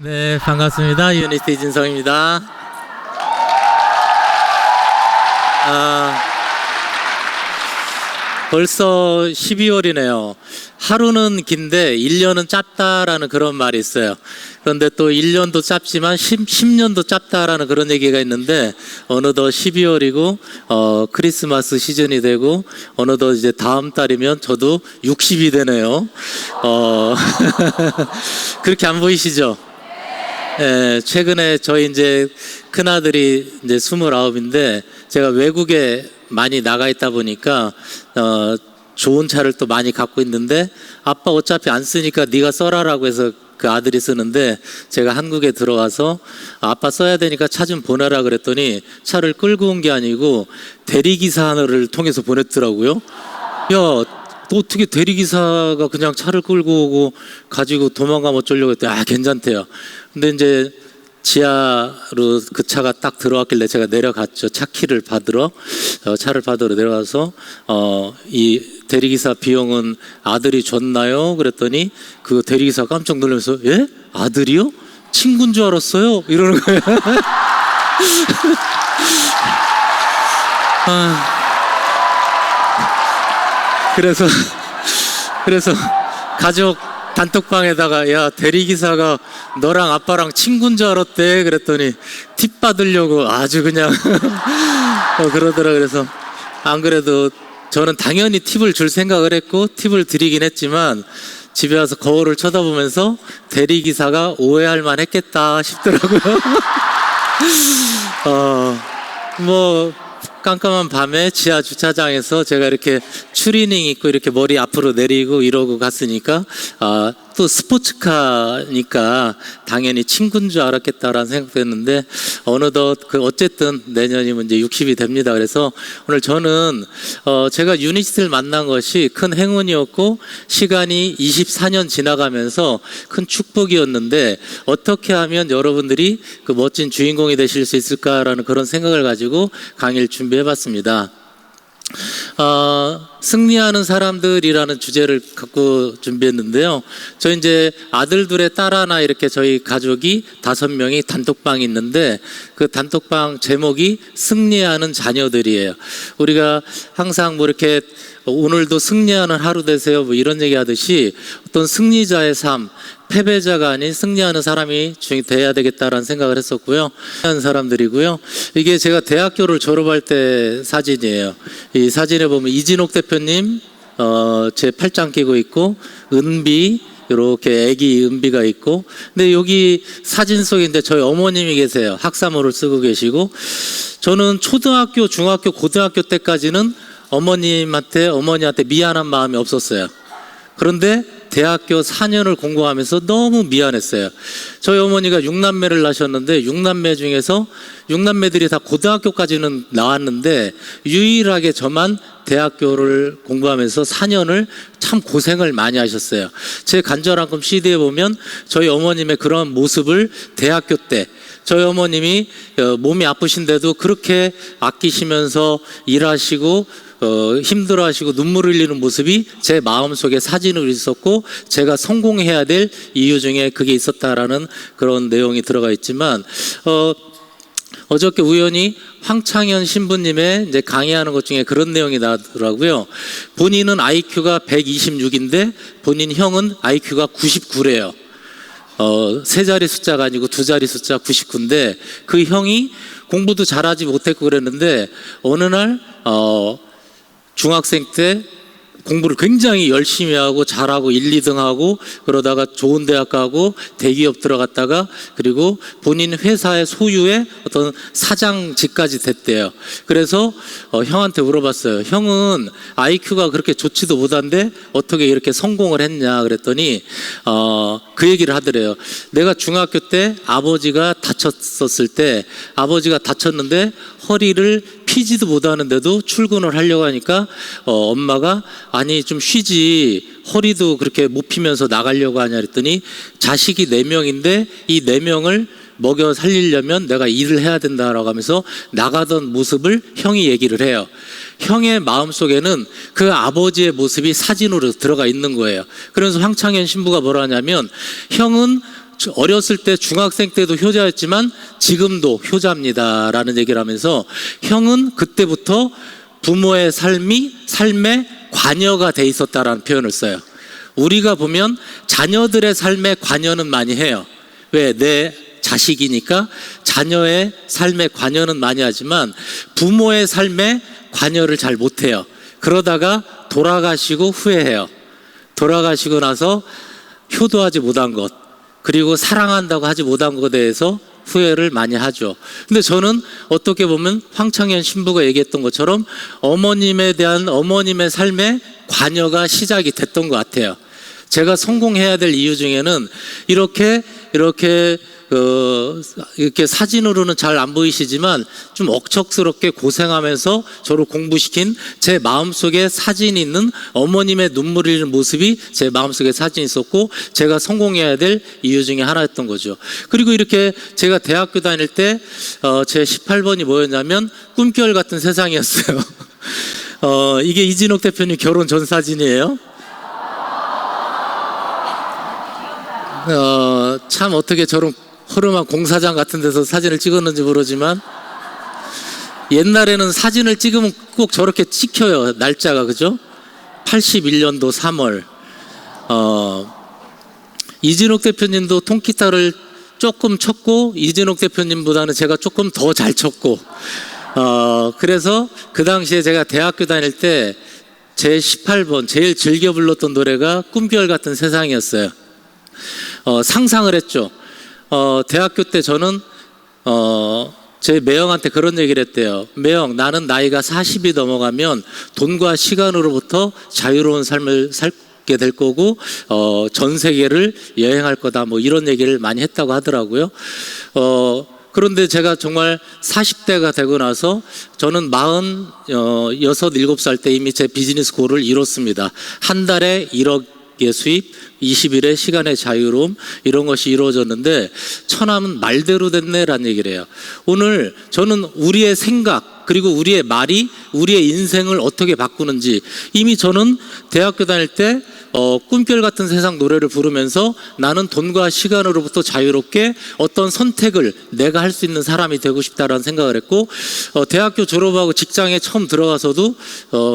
네, 반갑습니다. 유니티 이진성입니다. 벌써 12월이네요. 하루는 긴데 1년은 짧다라는 그런 말이 있어요. 그런데 또 1년도 짧지만 10년도 짧다라는 그런 얘기가 있는데, 어느덧 12월이고 크리스마스 시즌이 되고 어느덧 이제 다음 달이면 저도 60이 되네요. 그렇게 안 보이시죠? 예, 최근에 저희 이제 큰아들이 이제 29인데, 제가 외국에 많이 나가 있다 보니까 좋은 차를 또 많이 갖고 있는데, 아빠 어차피 안 쓰니까 네가 써라라고 해서 그 아들이 쓰는데, 제가 한국에 들어와서 아빠 써야 되니까 차 좀 보내라 그랬더니 차를 끌고 온 게 아니고 대리기사를 통해서 보냈더라고요. 야, 너 어떻게 대리기사가 그냥 차를 끌고 오고 가지고 도망가면 어쩌려고 했더니 괜찮대요. 근데 이제 지하로 그 차가 딱 들어왔길래 제가 내려갔죠. 차 키를 받으러, 차를 받으러 내려가서 이 대리기사 비용은 아들이 줬나요? 그랬더니 그 대리기사 깜짝 놀라면서, 예? 아들이요? 친구인 줄 알았어요? 이러는 거예요. 그래서 가족 단톡방에다가, 야, 대리기사가 너랑 아빠랑 친구인 줄 알았대 그랬더니 팁 받으려고 아주 그냥 그러더라. 그래서 안 그래도 저는 당연히 팁을 줄 생각을 했고 팁을 드리긴 했지만, 집에 와서 거울을 쳐다보면서 대리기사가 오해할 만 했겠다 싶더라고요. 뭐 깜깜한 밤에 지하 주차장에서 제가 이렇게 추리닝 입고 이렇게 머리 앞으로 내리고 이러고 갔으니까, 또 스포츠카니까 당연히 친구인 줄 알았겠다라는 생각도 했는데, 어느덧 어쨌든 내년이면 이제 60이 됩니다. 그래서 오늘 저는 제가 유니티를 만난 것이 큰 행운이었고, 시간이 24년 지나가면서 큰 축복이었는데, 어떻게 하면 여러분들이 그 멋진 주인공이 되실 수 있을까라는 그런 생각을 가지고 강의를 준비해봤습니다. 승리하는 사람들이라는 주제를 갖고 준비했는데요. 저 이제 아들 둘의 딸 하나, 이렇게 저희 가족이 5명이 단톡방이 있는데, 그 단톡방 제목이 승리하는 자녀들이에요. 우리가 항상 뭐 이렇게 오늘도 승리하는 하루 되세요 뭐 이런 얘기 하듯이, 어떤 승리자의 삶, 패배자가 아닌 승리하는 사람이 돼야 되겠다라는 생각을 했었고요. 하는 사람들이고요. 이게 제가 대학교를 졸업할 때 사진이에요. 이 사진에 보면 이진옥 대표님 제 팔짱 끼고 있고, 은비 이렇게 애기 은비가 있고, 근데 여기 사진 속인데 저희 어머님이 계세요. 학사모를 쓰고 계시고, 저는 초등학교, 중학교, 고등학교 때까지는 어머니한테 미안한 마음이 없었어요. 그런데 대학교 4년을 공부하면서 너무 미안했어요. 저희 어머니가 6남매를 낳으셨는데, 6남매 중에서 6남매들이 다 고등학교까지는 나왔는데, 유일하게 저만 대학교를 공부하면서 4년을 참 고생을 많이 하셨어요. 제 간절한 꿈 CD에 보면 저희 어머님의 그런 모습을, 대학교 때 저희 어머님이 몸이 아프신데도 그렇게 아끼시면서 일하시고 힘들어하시고 눈물 흘리는 모습이 제 마음속에 사진으로 있었고, 제가 성공해야 될 이유 중에 그게 있었다라는 그런 내용이 들어가 있지만, 어저께 우연히 황창현 신부님의 이제 강의하는 것 중에 그런 내용이 나더라고요. 본인은 IQ가 126인데 본인 형은 IQ가 99래요. 세 자리 숫자가 아니고 두 자리 숫자 99인데, 그 형이 공부도 잘하지 못했고 그랬는데, 어느 날 중학생 때 공부를 굉장히 열심히 하고 잘하고 1, 2등 하고, 그러다가 좋은 대학 가고 대기업 들어갔다가, 그리고 본인 회사의 소유의 어떤 사장직까지 됐대요. 그래서 형한테 물어봤어요. 형은 IQ가 그렇게 좋지도 못한데 어떻게 이렇게 성공을 했냐 그랬더니 그 얘기를 하더래요. 내가 중학교 때 아버지가 다쳤었을 때, 아버지가 다쳤는데 허리를 피지도 못하는데도 출근을 하려고 하니까 엄마가, 아니 좀 쉬지, 허리도 그렇게 못 피면서 나가려고 하냐 그랬더니, 자식이 4명인데 이 4명을 먹여 살리려면 내가 일을 해야 된다라고 하면서 나가던 모습을 형이 얘기를 해요. 형의 마음속에는 그 아버지의 모습이 사진으로 들어가 있는 거예요. 그래서 황창현 신부가 뭐라 하냐면, 형은 어렸을 때 중학생 때도 효자였지만 지금도 효자입니다라는 얘기를 하면서 형은 그때부터 부모의 삶에 관여가 돼 있었다라는 표현을 써요. 우리가 보면 자녀들의 삶에 관여는 많이 해요. 왜? 내 자식이니까 자녀의 삶에 관여는 많이 하지만 부모의 삶에 관여를 잘 못해요. 그러다가 돌아가시고 후회해요. 돌아가시고 나서 효도하지 못한 것, 그리고 사랑한다고 하지 못한 것에 대해서 후회를 많이 하죠. 근데 저는 어떻게 보면 황창현 신부가 얘기했던 것처럼 어머님에 대한 어머님의 삶에 관여가 시작이 됐던 것 같아요. 제가 성공해야 될 이유 중에는 이렇게 사진으로는 잘 안 보이시지만 좀 억척스럽게 고생하면서 저를 공부시킨 제 마음속에 사진이 있는 어머님의 눈물 흘리는 모습이 제 마음속에 사진이 있었고 제가 성공해야 될 이유 중에 하나였던 거죠. 그리고 이렇게 제가 대학교 다닐 때 제 18번이 뭐였냐면 꿈결 같은 세상이었어요. 이게 이진옥 대표님 결혼 전 사진이에요. 참 어떻게 저런 허름한 공사장 같은 데서 사진을 찍었는지 모르지만 옛날에는 사진을 찍으면 꼭 저렇게 찍혀요. 날짜가, 그죠? 81년도 3월. 이진옥 대표님도 통기타를 조금 쳤고 이진옥 대표님보다는 제가 조금 더 잘 쳤고 그래서 그 당시에 제가 대학교 다닐 때 제 18번 제일 즐겨 불렀던 노래가 꿈결 같은 세상이었어요. 상상을 했죠. 대학교 때 저는 제 매형한테 그런 얘기를 했대요. 매형, 나는 나이가 40이 넘어가면 돈과 시간으로부터 자유로운 삶을 살게 될 거고 전 세계를 여행할 거다, 뭐 이런 얘기를 많이 했다고 하더라고요. 그런데 제가 정말 40대가 되고 나서 저는 46, 7살 때 이미 제 비즈니스 골을 이뤘습니다. 한 달에 1억의 수입, 20일의 시간의 자유로움, 이런 것이 이루어졌는데 처남은 말대로 됐네라는 얘기를 해요. 오늘 저는 우리의 생각 그리고 우리의 말이 우리의 인생을 어떻게 바꾸는지, 이미 저는 대학교 다닐 때 꿈결 같은 세상 노래를 부르면서 나는 돈과 시간으로부터 자유롭게 어떤 선택을 내가 할 수 있는 사람이 되고 싶다라는 생각을 했고, 대학교 졸업하고 직장에 처음 들어가서도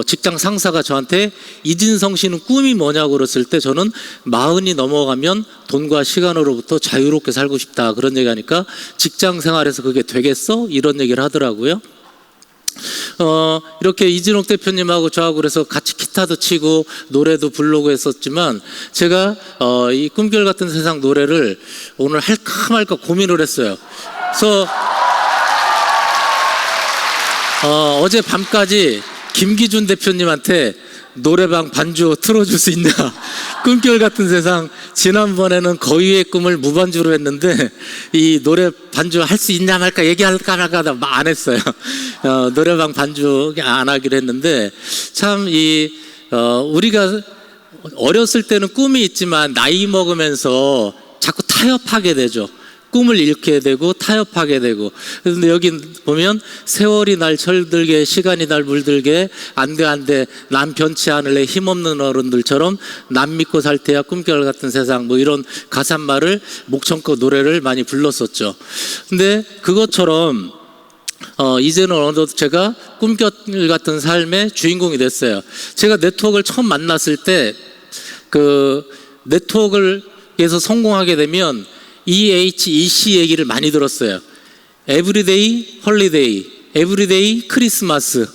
직장 상사가 저한테 이진성 씨는 꿈이 뭐냐고 그랬을 때 저는 40이 넘어가면 돈과 시간으로부터 자유롭게 살고 싶다, 그런 얘기하니까 직장 생활에서 그게 되겠어? 이런 얘기를 하더라고요. 이렇게 이진옥 대표님하고 저하고 그래서 같이 기타도 치고 노래도 부르고 했었지만 제가 이 꿈결 같은 세상 노래를 오늘 할까 말까 고민을 했어요. 그래서 어제 밤까지 김기준 대표님한테 노래방 반주 틀어줄 수 있냐, 꿈결 같은 세상 지난번에는 거위의 꿈을 무반주로 했는데 이 노래 반주 할 수 있냐 말까 얘기할까 말까 하다 안 했어요. 노래방 반주 안 하기로 했는데 참 우리가 어렸을 때는 꿈이 있지만 나이 먹으면서 자꾸 타협하게 되죠. 꿈을 잃게 되고 타협하게 되고. 그런데 여기 보면 세월이 날 철들게 시간이 날 물들게 안돼 남 변치 않을래 힘없는 어른들처럼 남 믿고 살 테야 꿈결 같은 세상, 뭐 이런 가사말을 목청껏 노래를 많이 불렀었죠. 근데 그것처럼 이제는 어느덧 제가 꿈결 같은 삶의 주인공이 됐어요. 제가 네트워크를 처음 만났을 때 그 네트워크에서 성공하게 되면 EHEC 얘기를 많이 들었어요. 에브리데이 홀리데이, 에브리데이 크리스마스,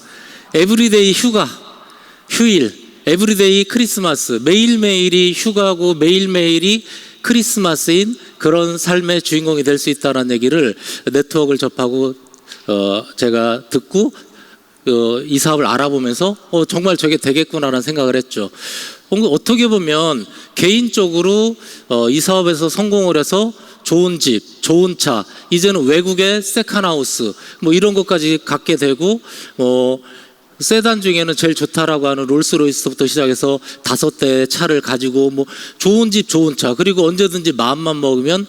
에브리데이 휴일, 에브리데이 크리스마스, 매일매일이 휴가고 매일매일이 크리스마스인 그런 삶의 주인공이 될 수 있다는 얘기를 네트워크를 접하고 제가 듣고 이 사업을 알아보면서 정말 저게 되겠구나라는 생각을 했죠. 어떻게 보면 개인적으로 이 사업에서 성공을 해서 좋은 집, 좋은 차, 이제는 외국의 세컨하우스 뭐 이런 것까지 갖게 되고, 세단 중에는 제일 좋다라고 하는 롤스로이스부터 시작해서 5대의 차를 가지고 뭐 좋은 집, 좋은 차, 그리고 언제든지 마음만 먹으면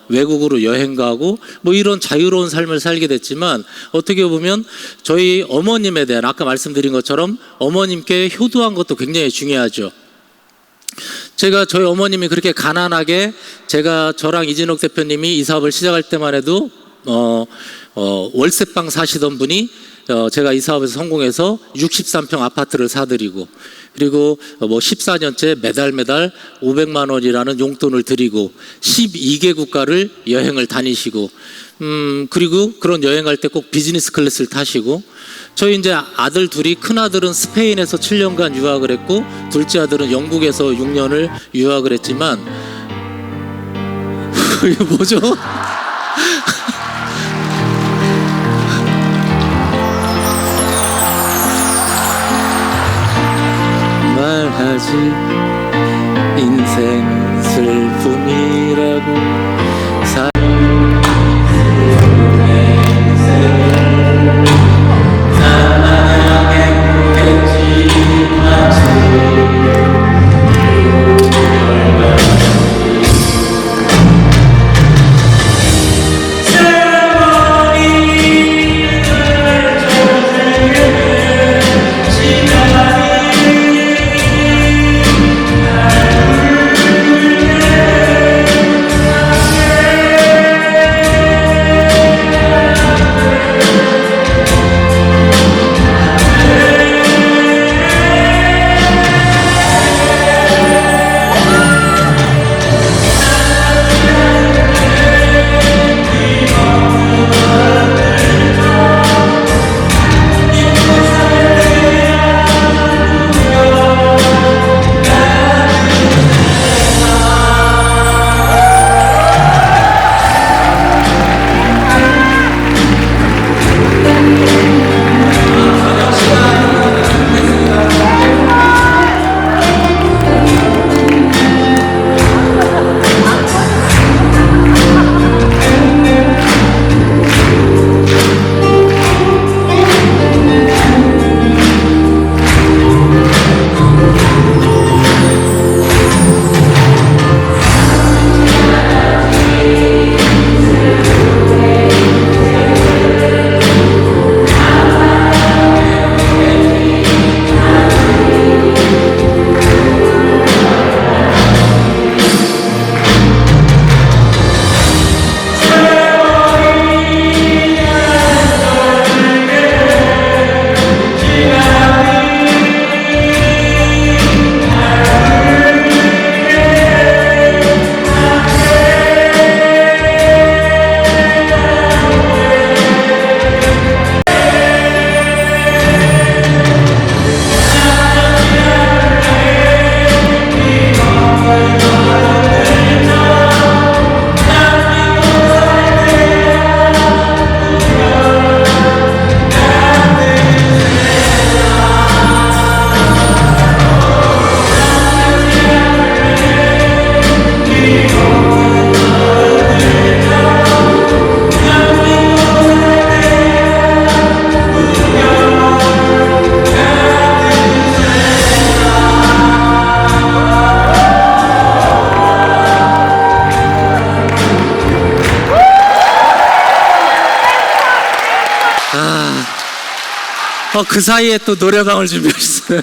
외국으로 여행 가고 뭐 이런 자유로운 삶을 살게 됐지만, 어떻게 보면 저희 어머님에 대한, 아까 말씀드린 것처럼 어머님께 효도한 것도 굉장히 중요하죠. 제가 저희 어머님이 그렇게 가난하게 저랑 이진욱 대표님이 이 사업을 시작할 때만 해도 월세방 사시던 분이 제가 이 사업에서 성공해서 63평 아파트를 사드리고, 그리고 뭐 14년째 매달 500만 원이라는 용돈을 드리고 12개 국가를 여행을 다니시고, 그리고 그런 여행할 때 꼭 비즈니스 클래스를 타시고, 저희 이제 아들 둘이, 큰 아들은 스페인에서 7년간 유학을 했고 둘째 아들은 영국에서 6년을 유학을 했지만 이게 뭐죠? 말하지 인생 슬픔이라고. 그 사이에 또 노래방을 준비했어요.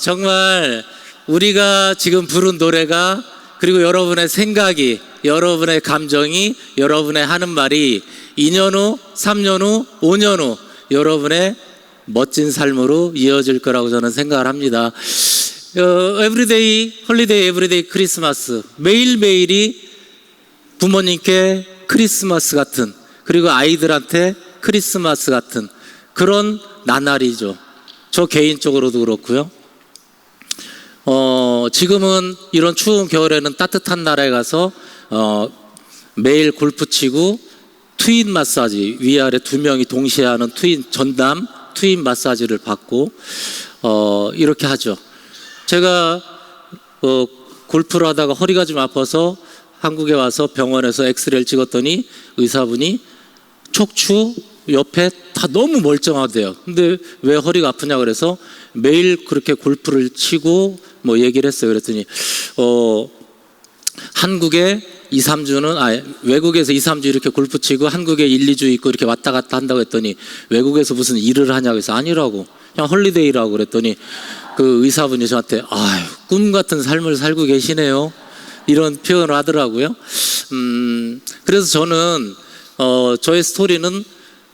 정말 우리가 지금 부른 노래가, 그리고 여러분의 생각이, 여러분의 감정이, 여러분의 하는 말이 2년 후, 3년 후, 5년 후 여러분의 멋진 삶으로 이어질 거라고 저는 생각을 합니다. 에브리데이 홀리데이, 에브리데이 크리스마스, 매일매일이 부모님께 크리스마스 같은, 그리고 아이들한테 크리스마스 같은 그런 나날이죠. 저 개인적으로도 그렇고요. 지금은 이런 추운 겨울에는 따뜻한 나라에 가서 매일 골프 치고 트윈 마사지, 위아래 두 명이 동시에 하는 전담 트윈 마사지를 받고 이렇게 하죠. 제가 골프를 하다가 허리가 좀 아파서 한국에 와서 병원에서 엑스레이를 찍었더니 의사분이 척추 옆에 다 너무 멀쩡하대요. 근데 왜 허리가 아프냐 그래서 매일 그렇게 골프를 치고 뭐 얘기를 했어요. 그랬더니 한국에 2, 3주는 외국에서 2, 3주 이렇게 골프 치고 한국에 1, 2주 있고 이렇게 왔다 갔다 한다고 했더니 외국에서 무슨 일을 하냐고 해서 아니라고 그냥 홀리데이라고 그랬더니 그 의사분이 저한테 꿈 같은 삶을 살고 계시네요 이런 표현을 하더라고요. 그래서 저는 저의 스토리는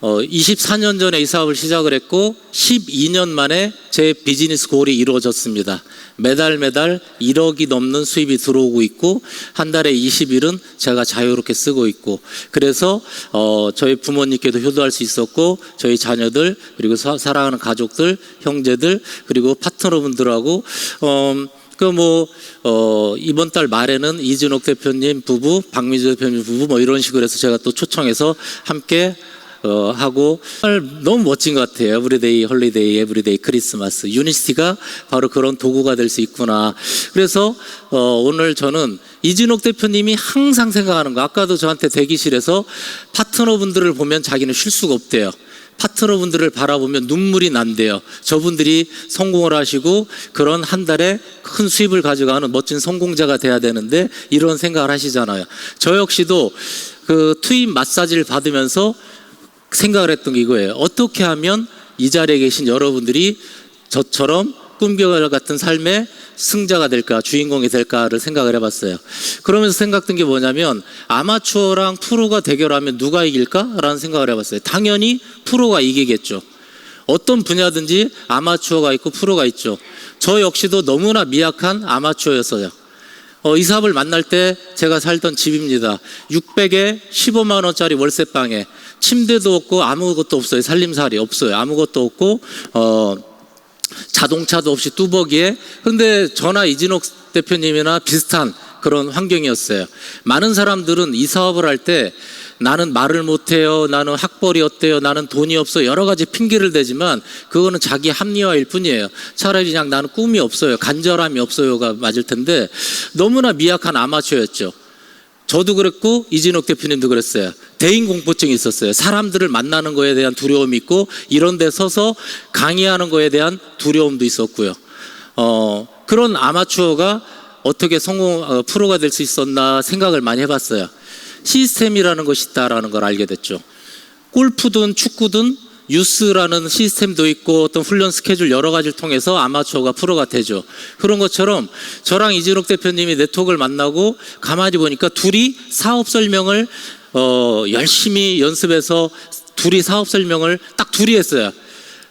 24년 전에 이 사업을 시작을 했고 12년 만에 제 비즈니스 골이 이루어졌습니다. 매달 1억이 넘는 수입이 들어오고 있고 한 달에 20일은 제가 자유롭게 쓰고 있고 그래서 저희 부모님께도 효도할 수 있었고 저희 자녀들 그리고 사랑하는 가족들 형제들 그리고 파트너분들하고 이번 달 말에는 이진옥 대표님 부부 박민주 대표님 부부 뭐 이런 식으로 해서 제가 또 초청해서 함께 하고 너무 멋진 것 같아요. 에브리데이 홀리데이 에브리데이 크리스마스 유니스티가 바로 그런 도구가 될 수 있구나. 그래서 오늘 저는 이진옥 대표님이 항상 생각하는 거 아까도 저한테 대기실에서 파트너분들을 보면 자기는 쉴 수가 없대요. 파트너분들을 바라보면 눈물이 난대요. 저분들이 성공을 하시고 그런 한 달에 큰 수입을 가져가는 멋진 성공자가 돼야 되는데 이런 생각을 하시잖아요. 저 역시도 그 투입 마사지를 받으면서 생각을 했던 게 이거예요. 어떻게 하면 이 자리에 계신 여러분들이 저처럼 꿈결 같은 삶의 승자가 될까, 주인공이 될까를 생각을 해봤어요. 그러면서 생각된 게 뭐냐면 아마추어랑 프로가 대결하면 누가 이길까라는 생각을 해봤어요. 당연히 프로가 이기겠죠. 어떤 분야든지 아마추어가 있고 프로가 있죠. 저 역시도 너무나 미약한 아마추어였어요. 이 사업을 만날 때 제가 살던 집입니다. 600에 15만 원짜리 월세방에 침대도 없고 아무것도 없어요. 살림살이 없어요. 아무것도 없고 자동차도 없이 뚜벅이에. 근데 저나 이진옥 대표님이나 비슷한 그런 환경이었어요. 많은 사람들은 이 사업을 할 때 나는 말을 못해요, 나는 학벌이 어때요, 나는 돈이 없어, 여러 가지 핑계를 대지만 그거는 자기 합리화일 뿐이에요. 차라리 그냥 나는 꿈이 없어요, 간절함이 없어요가 맞을 텐데 너무나 미약한 아마추어였죠. 저도 그랬고 이진옥 대표님도 그랬어요. 대인공포증이 있었어요. 사람들을 만나는 거에 대한 두려움이 있고 이런 데 서서 강의하는 거에 대한 두려움도 있었고요. 그런 아마추어가 어떻게 프로가 될 수 있었나 생각을 많이 해봤어요. 시스템이라는 것이 있다라는 걸 알게 됐죠. 골프든 축구든 유스라는 시스템도 있고 어떤 훈련 스케줄 여러 가지를 통해서 아마추어가 프로가 되죠. 그런 것처럼 저랑 이진옥 대표님이 네트워크를 만나고 가만히 보니까 둘이 사업 설명을 열심히 연습해서 둘이 사업 설명을 딱 둘이 했어요.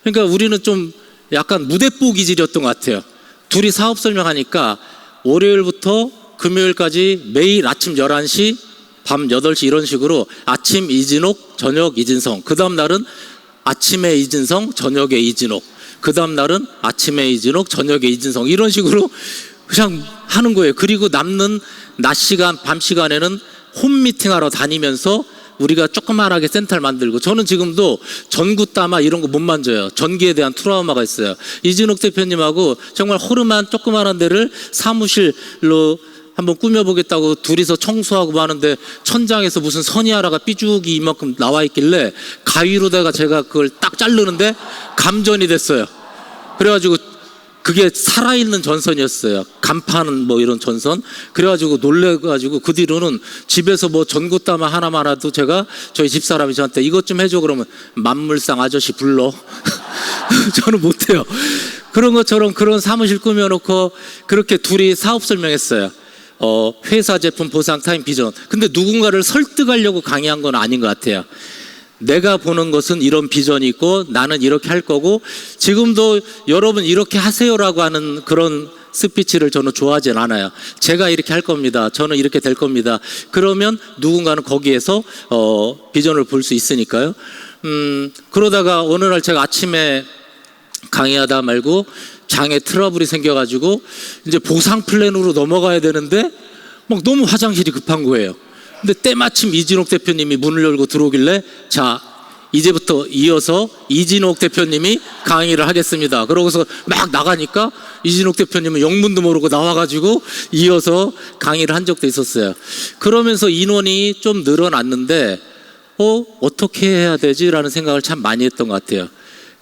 그러니까 우리는 좀 약간 무대뽀 기질이었던 것 같아요. 둘이 사업 설명하니까 월요일부터 금요일까지 매일 아침 11시 밤 8시 이런 식으로 아침 이진옥 저녁 이진성, 그 다음 날은 아침에 이진성 저녁에 이진옥, 그 다음 날은 아침에 이진옥 저녁에 이진성 이런 식으로 그냥 하는 거예요. 그리고 남는 낮 시간 밤 시간에는 홈 미팅하러 다니면서 우리가 조그만하게 센터를 만들고, 저는 지금도 전구 따마 이런 거 못 만져요. 전기에 대한 트라우마가 있어요. 이진옥 대표님하고 정말 호름한 조그만한 데를 사무실로 한번 꾸며보겠다고 둘이서 청소하고 하는데 천장에서 무슨 선이 하나가 삐죽이 이만큼 나와 있길래 가위로다가 제가 그걸 딱 자르는데 감전이 됐어요. 그래가지고 그게 살아있는 전선이었어요. 간판 뭐 이런 전선. 그래가지고 놀래가지고 그 뒤로는 집에서 뭐 전구따마 하나만 하도 제가 저희 집사람이 저한테 이것 좀 해줘 그러면 만물상 아저씨 불러. 저는 못해요. 그런 것처럼 그런 사무실 꾸며놓고 그렇게 둘이 사업 설명했어요. 회사 제품 보상 타임 비전. 근데 누군가를 설득하려고 강의한 건 아닌 것 같아요. 내가 보는 것은 이런 비전이 있고 나는 이렇게 할 거고 지금도 여러분 이렇게 하세요라고 하는 그런 스피치를 저는 좋아하진 않아요. 제가 이렇게 할 겁니다. 저는 이렇게 될 겁니다. 그러면 누군가는 거기에서 비전을 볼 수 있으니까요. 그러다가 어느 날 제가 아침에 강의하다 말고 장에 트러블이 생겨가지고 이제 보상 플랜으로 넘어가야 되는데 막 너무 화장실이 급한 거예요. 근데 때마침 이진옥 대표님이 문을 열고 들어오길래 자 이제부터 이어서 이진옥 대표님이 강의를 하겠습니다. 그러고서 막 나가니까 이진옥 대표님은 영문도 모르고 나와가지고 이어서 강의를 한 적도 있었어요. 그러면서 인원이 좀 늘어났는데 어떻게 해야 되지라는 생각을 참 많이 했던 것 같아요.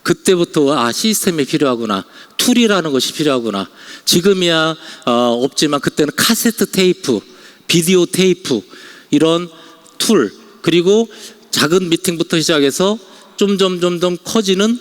그때부터 시스템이 필요하구나, 툴이라는 것이 필요하구나. 지금이야 없지만 그때는 카세트 테이프 비디오 테이프, 이런 툴, 그리고 작은 미팅부터 시작해서 점점 커지는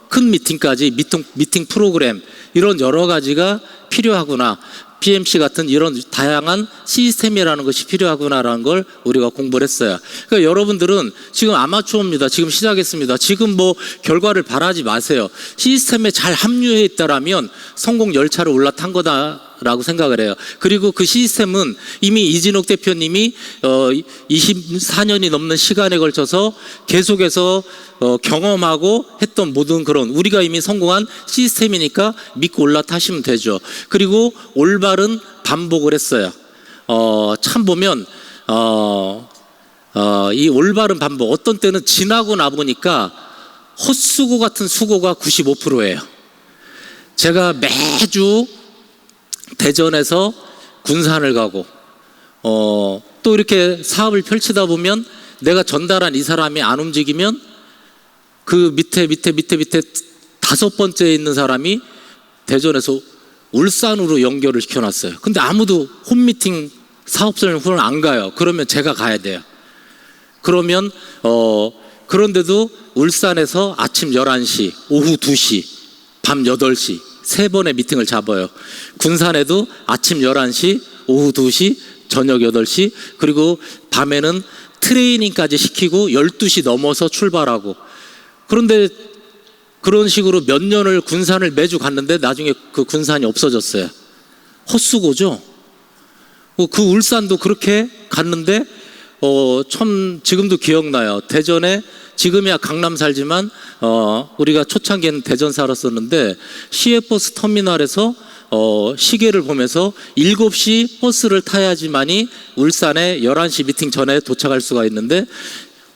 큰 미팅까지 미팅 프로그램, 이런 여러 가지가 필요하구나. PMC 같은 이런 다양한 시스템이라는 것이 필요하구나라는 걸 우리가 공부를 했어요. 그러니까 여러분들은 지금 아마추어입니다. 지금 시작했습니다. 지금 뭐 결과를 바라지 마세요. 시스템에 잘 합류해 있다라면 성공 열차를 올라탄 거다라고 생각을 해요. 그리고 그 시스템은 이미 이진욱 대표님이 24년이 넘는 시간에 걸쳐서 계속해서 경험하고 했던 모든 그런 우리가 이미 성공한 시스템이니까 믿고 올라타시면 되죠. 그리고 올바른 반복을 했어요. 참 보면 이 올바른 반복, 어떤 때는 지나고 나보니까 헛수고 같은 수고가 95%예요. 제가 매주 대전에서 군산을 가고 또 이렇게 사업을 펼치다 보면 내가 전달한 이 사람이 안 움직이면 그 밑에 5번째에 있는 사람이 대전에서 울산으로 연결을 시켜놨어요. 근데 아무도 홈미팅 사업설명 훈련을 안 가요. 그러면 제가 가야 돼요. 그러면 그런데도 울산에서 아침 11시, 오후 2시, 밤 8시 3번의 미팅을 잡아요. 군산에도 아침 11시, 오후 2시, 저녁 8시, 그리고 밤에는 트레이닝까지 시키고 12시 넘어서 출발하고. 그런데 그런 식으로 몇 년을 군산을 매주 갔는데 나중에 그 군산이 없어졌어요. 헛수고죠. 그 울산도 그렇게 갔는데 참 지금도 기억나요. 대전에, 지금이야 강남 살지만 우리가 초창기에는 대전 살았었는데 시외버스 터미널에서 시계를 보면서 7시 버스를 타야지만이 울산에 11시 미팅 전에 도착할 수가 있는데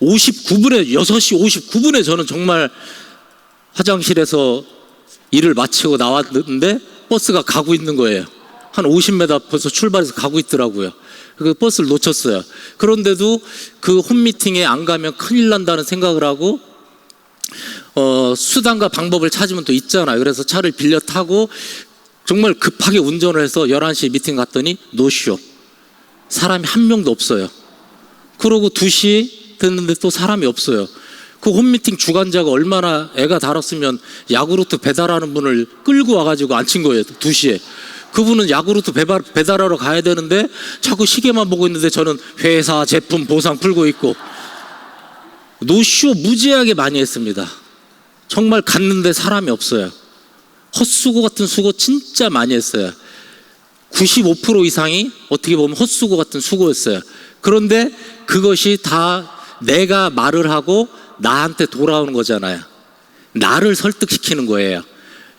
6시 59분에 저는 정말 화장실에서 일을 마치고 나왔는데 버스가 가고 있는 거예요. 한 50m 벌써 출발해서 가고 있더라고요. 그 버스를 놓쳤어요. 그런데도 그 홈미팅에 안 가면 큰일 난다는 생각을 하고 수단과 방법을 찾으면 또 있잖아요. 그래서 차를 빌려 타고 정말 급하게 운전을 해서 11시 미팅 갔더니 노쇼. 사람이 한 명도 없어요. 그러고 2시 됐는데 또 사람이 없어요. 그 홈미팅 주관자가 얼마나 애가 달았으면 야구르트 배달하는 분을 끌고 와가지고 앉힌 거예요. 2시에. 그분은 야구르트 배달하러 가야 되는데 자꾸 시계만 보고 있는데 저는 회사 제품 보상 풀고 있고 노쇼 무지하게 많이 했습니다. 정말 갔는데 사람이 없어요. 헛수고 같은 수고 진짜 많이 했어요. 95% 이상이 어떻게 보면 헛수고 같은 수고였어요. 그런데 그것이 다 내가 말을 하고 나한테 돌아오는 거잖아요. 나를 설득시키는 거예요.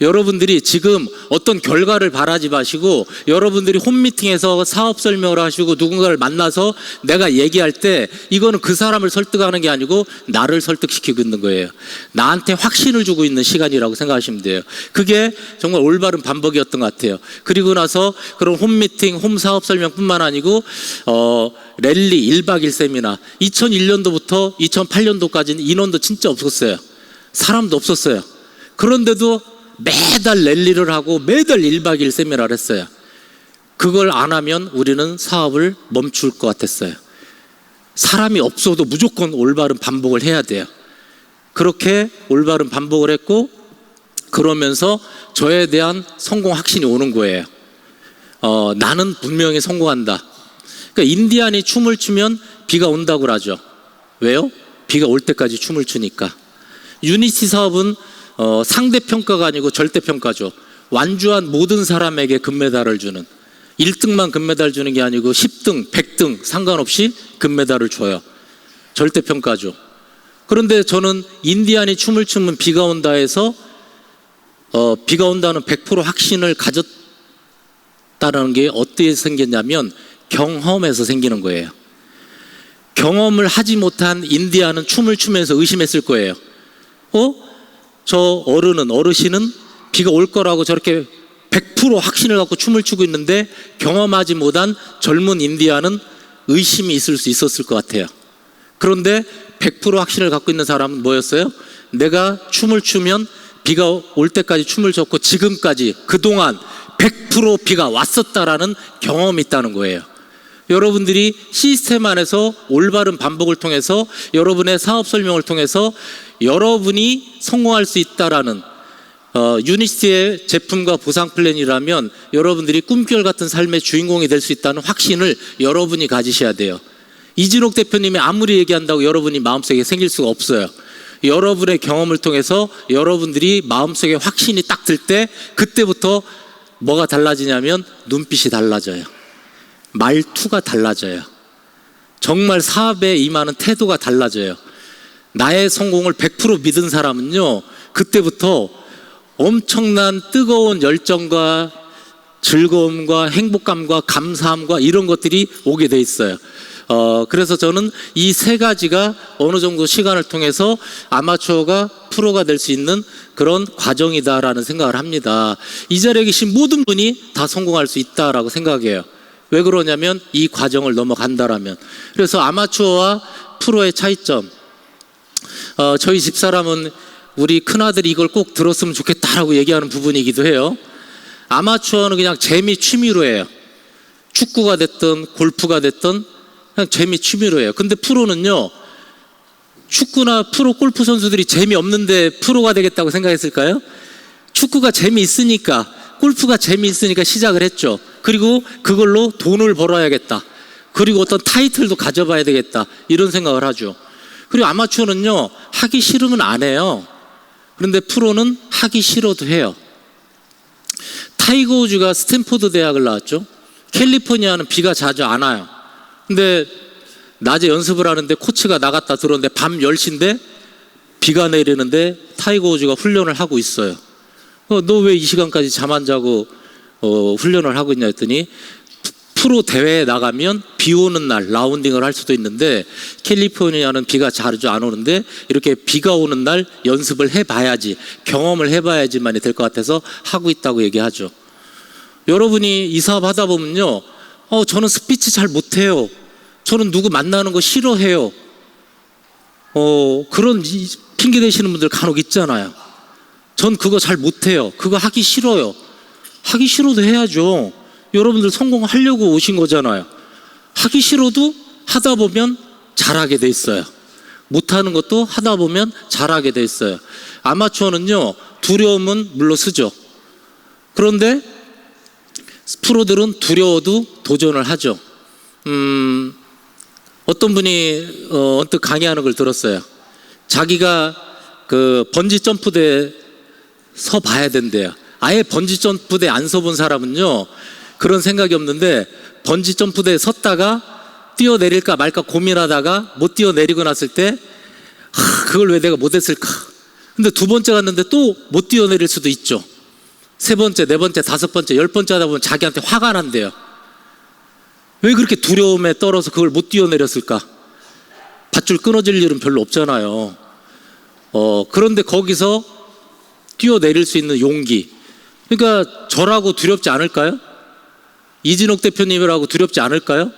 여러분들이 지금 어떤 결과를 바라지 마시고 여러분들이 홈미팅에서 사업 설명을 하시고 누군가를 만나서 내가 얘기할 때 이거는 그 사람을 설득하는 게 아니고 나를 설득시키고 있는 거예요. 나한테 확신을 주고 있는 시간이라고 생각하시면 돼요. 그게 정말 올바른 반복이었던 것 같아요. 그리고 나서 그런 홈미팅, 홈사업 설명뿐만 아니고 랠리 1박 1 세미나 2001년도부터 2008년도까지는 인원도 진짜 없었어요. 사람도 없었어요. 그런데도 매달 랠리를 하고 매달 1박 2일 세미나를 했어요. 그걸 안 하면 우리는 사업을 멈출 것 같았어요. 사람이 없어도 무조건 올바른 반복을 해야 돼요. 그렇게 올바른 반복을 했고 그러면서 저에 대한 성공 확신이 오는 거예요. 나는 분명히 성공한다. 그러니까 인디안이 춤을 추면 비가 온다고 하죠. 왜요? 비가 올 때까지 춤을 추니까. 유니티 사업은 상대평가가 아니고 절대평가죠. 완주한 모든 사람에게 금메달을 주는, 1등만 금메달 주는 게 아니고 10등, 100등 상관없이 금메달을 줘요. 절대평가죠. 그런데 저는 인디안이 춤을 추면 비가 온다 해서 비가 온다는 100% 확신을 가졌다는 게 어떻게 생겼냐면 경험에서 생기는 거예요. 경험을 하지 못한 인디안은 춤을 추면서 의심했을 거예요. 저 어르신은 비가 올 거라고 저렇게 100% 확신을 갖고 춤을 추고 있는데 경험하지 못한 젊은 인디안은 의심이 있을 수 있었을 것 같아요. 그런데 100% 확신을 갖고 있는 사람은 뭐였어요? 내가 춤을 추면 비가 올 때까지 춤을 췄고 지금까지 그동안 100% 비가 왔었다라는 경험이 있다는 거예요. 여러분들이 시스템 안에서 올바른 반복을 통해서 여러분의 사업 설명을 통해서 여러분이 성공할 수 있다라는 유니스티의 제품과 보상 플랜이라면 여러분들이 꿈결 같은 삶의 주인공이 될 수 있다는 확신을 여러분이 가지셔야 돼요. 이진옥 대표님이 아무리 얘기한다고 여러분이 마음속에 생길 수가 없어요. 여러분의 경험을 통해서 여러분들이 마음속에 확신이 딱 들 때 그때부터 뭐가 달라지냐면 눈빛이 달라져요. 말투가 달라져요. 정말 사업에 임하는 태도가 달라져요. 나의 성공을 100% 믿은 사람은요, 그때부터 엄청난 뜨거운 열정과 즐거움과 행복감과 감사함과 이런 것들이 오게 돼 있어요. 그래서 저는 이 세 가지가 어느 정도 시간을 통해서 아마추어가 프로가 될 수 있는 그런 과정이다라는 생각을 합니다. 이 자리에 계신 모든 분이 다 성공할 수 있다라고 생각해요. 왜 그러냐면 이 과정을 넘어간다라면. 그래서 아마추어와 프로의 차이점. 저희 집사람은 우리 큰아들이 이걸 꼭 들었으면 좋겠다라고 얘기하는 부분이기도 해요. 아마추어는 그냥 재미 취미로 해요. 축구가 됐든 골프가 됐든 그냥 재미 취미로 해요. 근데 프로는요, 축구나 프로 골프 선수들이 재미없는데 프로가 되겠다고 생각했을까요? 축구가 재미있으니까, 골프가 재미있으니까 시작을 했죠. 그리고 그걸로 돈을 벌어야겠다. 그리고 어떤 타이틀도 가져봐야 되겠다. 이런 생각을 하죠. 그리고 아마추어는요, 하기 싫으면 안 해요. 그런데 프로는 하기 싫어도 해요. 타이거 우즈가 스탠포드 대학을 나왔죠. 캘리포니아는 비가 자주 안 와요. 근데 낮에 연습을 하는데 코치가 나갔다 들어오는데 밤 10시인데 비가 내리는데 타이거 우즈가 훈련을 하고 있어요. 너 왜 이 시간까지 잠 안 자고 훈련을 하고 있냐 했더니 프로 대회에 나가면 비 오는 날 라운딩을 할 수도 있는데 캘리포니아는 비가 자주 안 오는데 이렇게 비가 오는 날 연습을 해봐야지, 경험을 해봐야지만이 될 것 같아서 하고 있다고 얘기하죠. 여러분이 이 사업 하다 보면요, 저는 스피치 잘 못해요. 저는 누구 만나는 거 싫어해요. 그런 핑계 대시는 분들 간혹 있잖아요. 전 그거 잘 못해요. 그거 하기 싫어요. 하기 싫어도 해야죠. 여러분들 성공하려고 오신 거잖아요. 하기 싫어도 하다 보면 잘하게 돼 있어요. 못하는 것도 하다 보면 잘하게 돼 있어요. 아마추어는요, 두려움은 물러서죠. 그런데 프로들은 두려워도 도전을 하죠. 어떤 분이 언뜻 강의하는 걸 들었어요. 자기가 그 번지 점프대에 서 봐야 된대요. 아예 번지 점프대 안 서본 사람은요, 그런 생각이 없는데 번지 점프대에 섰다가 뛰어내릴까 말까 고민하다가 못 뛰어내리고 났을 때 그걸 왜 내가 못했을까. 근데 두 번째 갔는데 또 못 뛰어내릴 수도 있죠. 세 번째, 네 번째, 다섯 번째, 열 번째 하다 보면 자기한테 화가 난대요. 왜 그렇게 두려움에 떨어서 그걸 못 뛰어내렸을까? 밧줄 끊어질 일은 별로 없잖아요. 그런데 거기서 뛰어내릴 수 있는 용기. 그러니까 저라고 두렵지 않을까요? 이진옥 대표님이라고 두렵지 않을까요?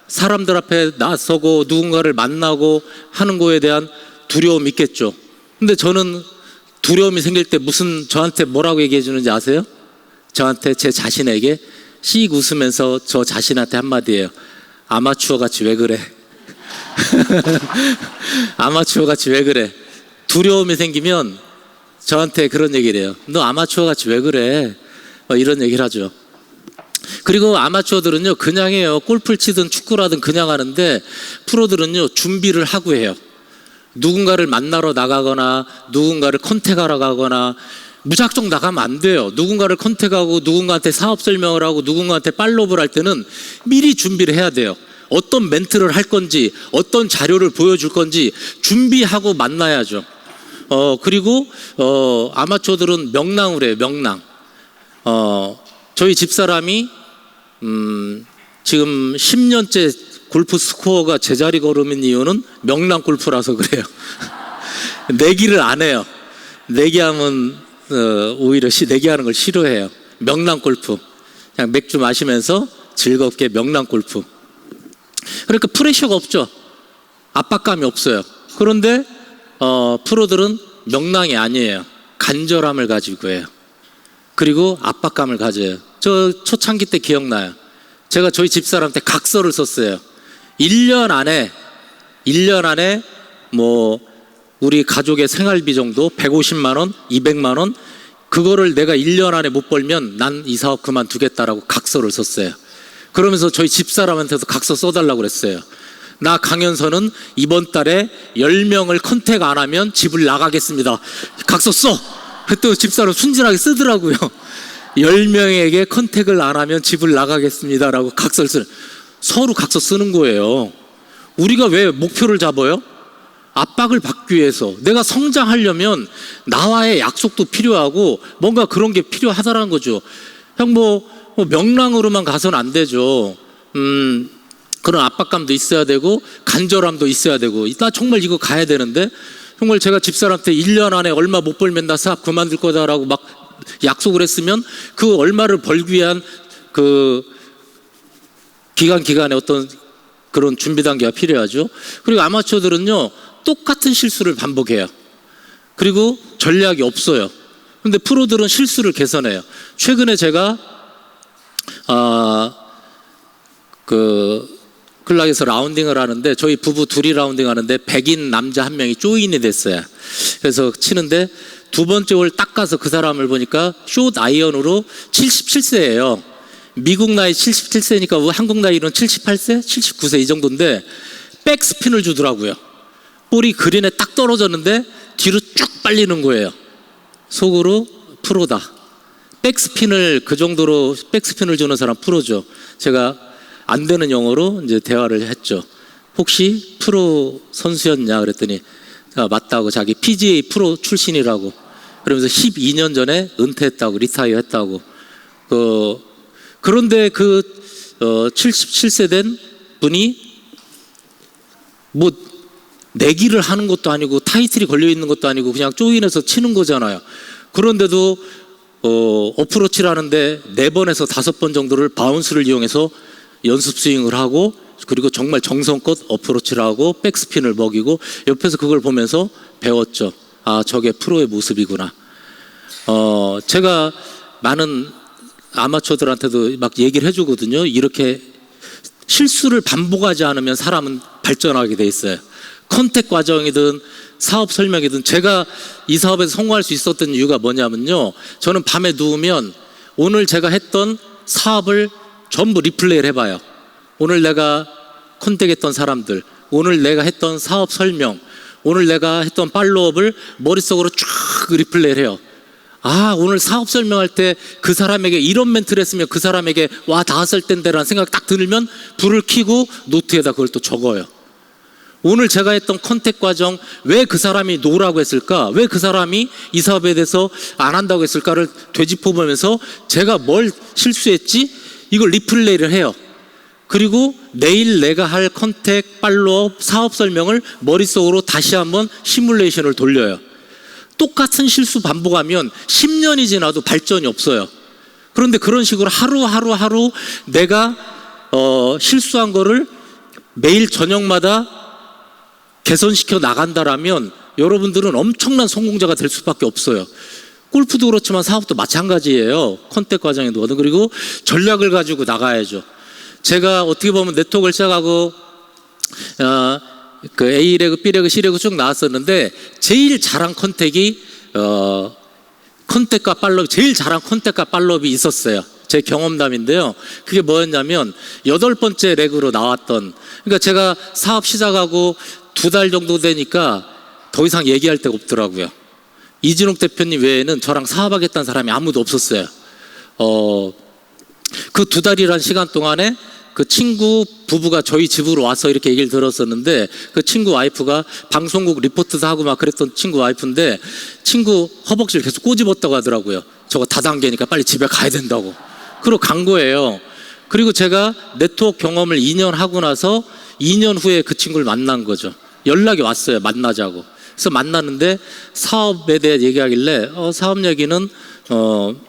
사람들 앞에 나서고 누군가를 만나고 하는 거에 대한 두려움이 있겠죠. 근데 저는 두려움이 생길 때 저한테 뭐라고 얘기해 주는지 아세요? 저한테, 제 자신에게 씩 웃으면서 저 자신한테 한마디예요. 아마추어 같이 왜 그래? 아마추어 같이 왜 그래? 두려움이 생기면 저한테 그런 얘기를 해요. 너 아마추어 같이 왜 그래? 이런 얘기를 하죠. 그리고 아마추어들은요, 그냥 해요. 골프를 치든 축구라든 그냥 하는데 프로들은요, 준비를 하고 해요. 누군가를 만나러 나가거나 누군가를 컨택하러 가거나 무작정 나가면 안 돼요. 누군가를 컨택하고 누군가한테 사업 설명을 하고 누군가한테 팔로우를 할 때는 미리 준비를 해야 돼요. 어떤 멘트를 할 건지 어떤 자료를 보여줄 건지 준비하고 만나야죠. 그리고 아마추어들은 명랑을 해요. 명랑. 저희 집사람이 지금 10년째 골프 스코어가 제자리 걸음인 이유는 명랑 골프라서 그래요. 내기를 안 해요. 내기하면 오히려 내기하는 걸 싫어해요. 명랑 골프. 그냥 맥주 마시면서 즐겁게 명랑 골프. 그러니까 프레셔가 없죠. 압박감이 없어요. 그런데 프로들은 명랑이 아니에요. 간절함을 가지고 해요. 그리고 압박감을 가져요. 저 초창기 때 기억나요. 제가 저희 집사람한테 각서를 썼어요. 1년 안에 뭐 우리 가족의 생활비 정도 150만 원, 200만 원 그거를 내가 1년 안에 못 벌면 난 이 사업 그만두겠다라고 각서를 썼어요. 그러면서 저희 집사람한테도 각서 써달라고 그랬어요. 나 강현선은 이번 달에 10명을 컨택 안 하면 집을 나가겠습니다. 각서 써! 또 집사람 순진하게 쓰더라고요. 10명에게 컨택을 안 하면 집을 나가겠습니다라고 각서를 쓰는, 서로 각서 쓰는 거예요. 우리가 왜 목표를 잡아요? 압박을 받기 위해서. 내가 성장하려면 나와의 약속도 필요하고 뭔가 그런 게 필요하다는 거죠. 그냥 뭐 명랑으로만 가서는 안 되죠. 그런 압박감도 있어야 되고 간절함도 있어야 되고, 나 정말 이거 가야 되는데, 정말 제가 집사람한테 1년 안에 얼마 못 벌면 나 사업 그만둘 거다라고 막 약속을 했으면 그 얼마를 벌기 위한 그 기간에 어떤 그런 준비 단계가 필요하죠. 그리고 아마추어들은요 똑같은 실수를 반복해요. 그리고 전략이 없어요. 근데 프로들은 실수를 개선해요. 최근에 제가 클락에서 라운딩을 하는데, 저희 부부 둘이 라운딩 하는데 백인 남자 한 명이 조인이 됐어요. 그래서 치는데 두 번째 홀 딱 가서 그 사람을 보니까 숏 아이언으로 77세예요. 미국 나이 77세니까 한국 나이로는 78세, 79세 이 정도인데 백스핀을 주더라고요. 볼이 그린에 딱 떨어졌는데 뒤로 쭉 빨리는 거예요. 속으로 프로다. 백스핀을 그 정도로 백스핀을 주는 사람 프로죠. 제가 안 되는 영어로 이제 대화를 했죠. 혹시 프로 선수였냐 그랬더니 맞다고, 자기 PGA 프로 출신이라고. 그러면서 12년 전에 은퇴했다고, 리타이어 했다고. 그런데 77세 된 분이 뭐 내기를 하는 것도 아니고 타이틀이 걸려 있는 것도 아니고 그냥 조인해서 치는 거잖아요. 그런데도 어프로치를 하는데 4번에서 5번 정도를 바운스를 이용해서 연습 스윙을 하고, 그리고 정말 정성껏 어프로치를 하고 백스핀을 먹이고, 옆에서 그걸 보면서 배웠죠. 아, 저게 프로의 모습이구나. 제가 많은 아마추어들한테도 막 얘기를 해주거든요. 이렇게 실수를 반복하지 않으면 사람은 발전하게 돼 있어요. 컨택 과정이든 사업 설명이든. 제가 이 사업에서 성공할 수 있었던 이유가 뭐냐면요, 저는 밤에 누우면 오늘 제가 했던 사업을 전부 리플레이를 해봐요. 오늘 내가 컨택했던 사람들, 오늘 내가 했던 사업 설명, 오늘 내가 했던 팔로업을 머릿속으로 쭉 리플레이를 해요. 아, 오늘 사업 설명할 때 그 사람에게 이런 멘트를 했으면 그 사람에게 와 닿았을 텐데라는 생각이 딱 들면 불을 켜고 노트에다 그걸 또 적어요. 오늘 제가 했던 컨택 과정, 왜 그 사람이 노라고 했을까? 왜 그 사람이 이 사업에 대해서 안 한다고 했을까를 되짚어보면서 제가 뭘 실수했지? 이걸 리플레이를 해요. 그리고 내일 내가 할 컨택, 팔로업, 사업 설명을 머릿속으로 다시 한번 시뮬레이션을 돌려요. 똑같은 실수 반복하면 10년이 지나도 발전이 없어요. 그런데 그런 식으로 하루 내가 실수한 거를 매일 저녁마다 개선시켜 나간다라면 여러분들은 엄청난 성공자가 될 수밖에 없어요. 골프도 그렇지만 사업도 마찬가지예요. 컨택 과정에도. 그리고 전략을 가지고 나가야죠. 제가 어떻게 보면 네트워크를 시작하고 그 A레그, B레그, C레그 쭉 나왔었는데 제일 잘한 컨택이 컨택과 팔로업, 제일 잘한 컨택과 팔로업이 있었어요. 제 경험담인데요. 그게 뭐였냐면 8번째 레그로 나왔던, 그러니까 제가 사업 시작하고 2달 정도 되니까 더 이상 얘기할 데가 없더라고요. 이진욱 대표님 외에는 저랑 사업하겠다는 사람이 아무도 없었어요. 그 2달이란 시간 동안에 그 친구 부부가 저희 집으로 와서 이렇게 얘기를 들었었는데, 그 친구 와이프가 방송국 리포트도 하고 막 그랬던 친구 와이프인데, 친구 허벅지를 계속 꼬집었다고 하더라고요. 저거 다단계니까 빨리 집에 가야 된다고. 그러고 간 거예요. 그리고 제가 네트워크 경험을 2년 하고 나서 2년 후에 그 친구를 만난 거죠. 연락이 왔어요. 만나자고. 그래서 만났는데 사업에 대해 얘기하길래 사업 얘기는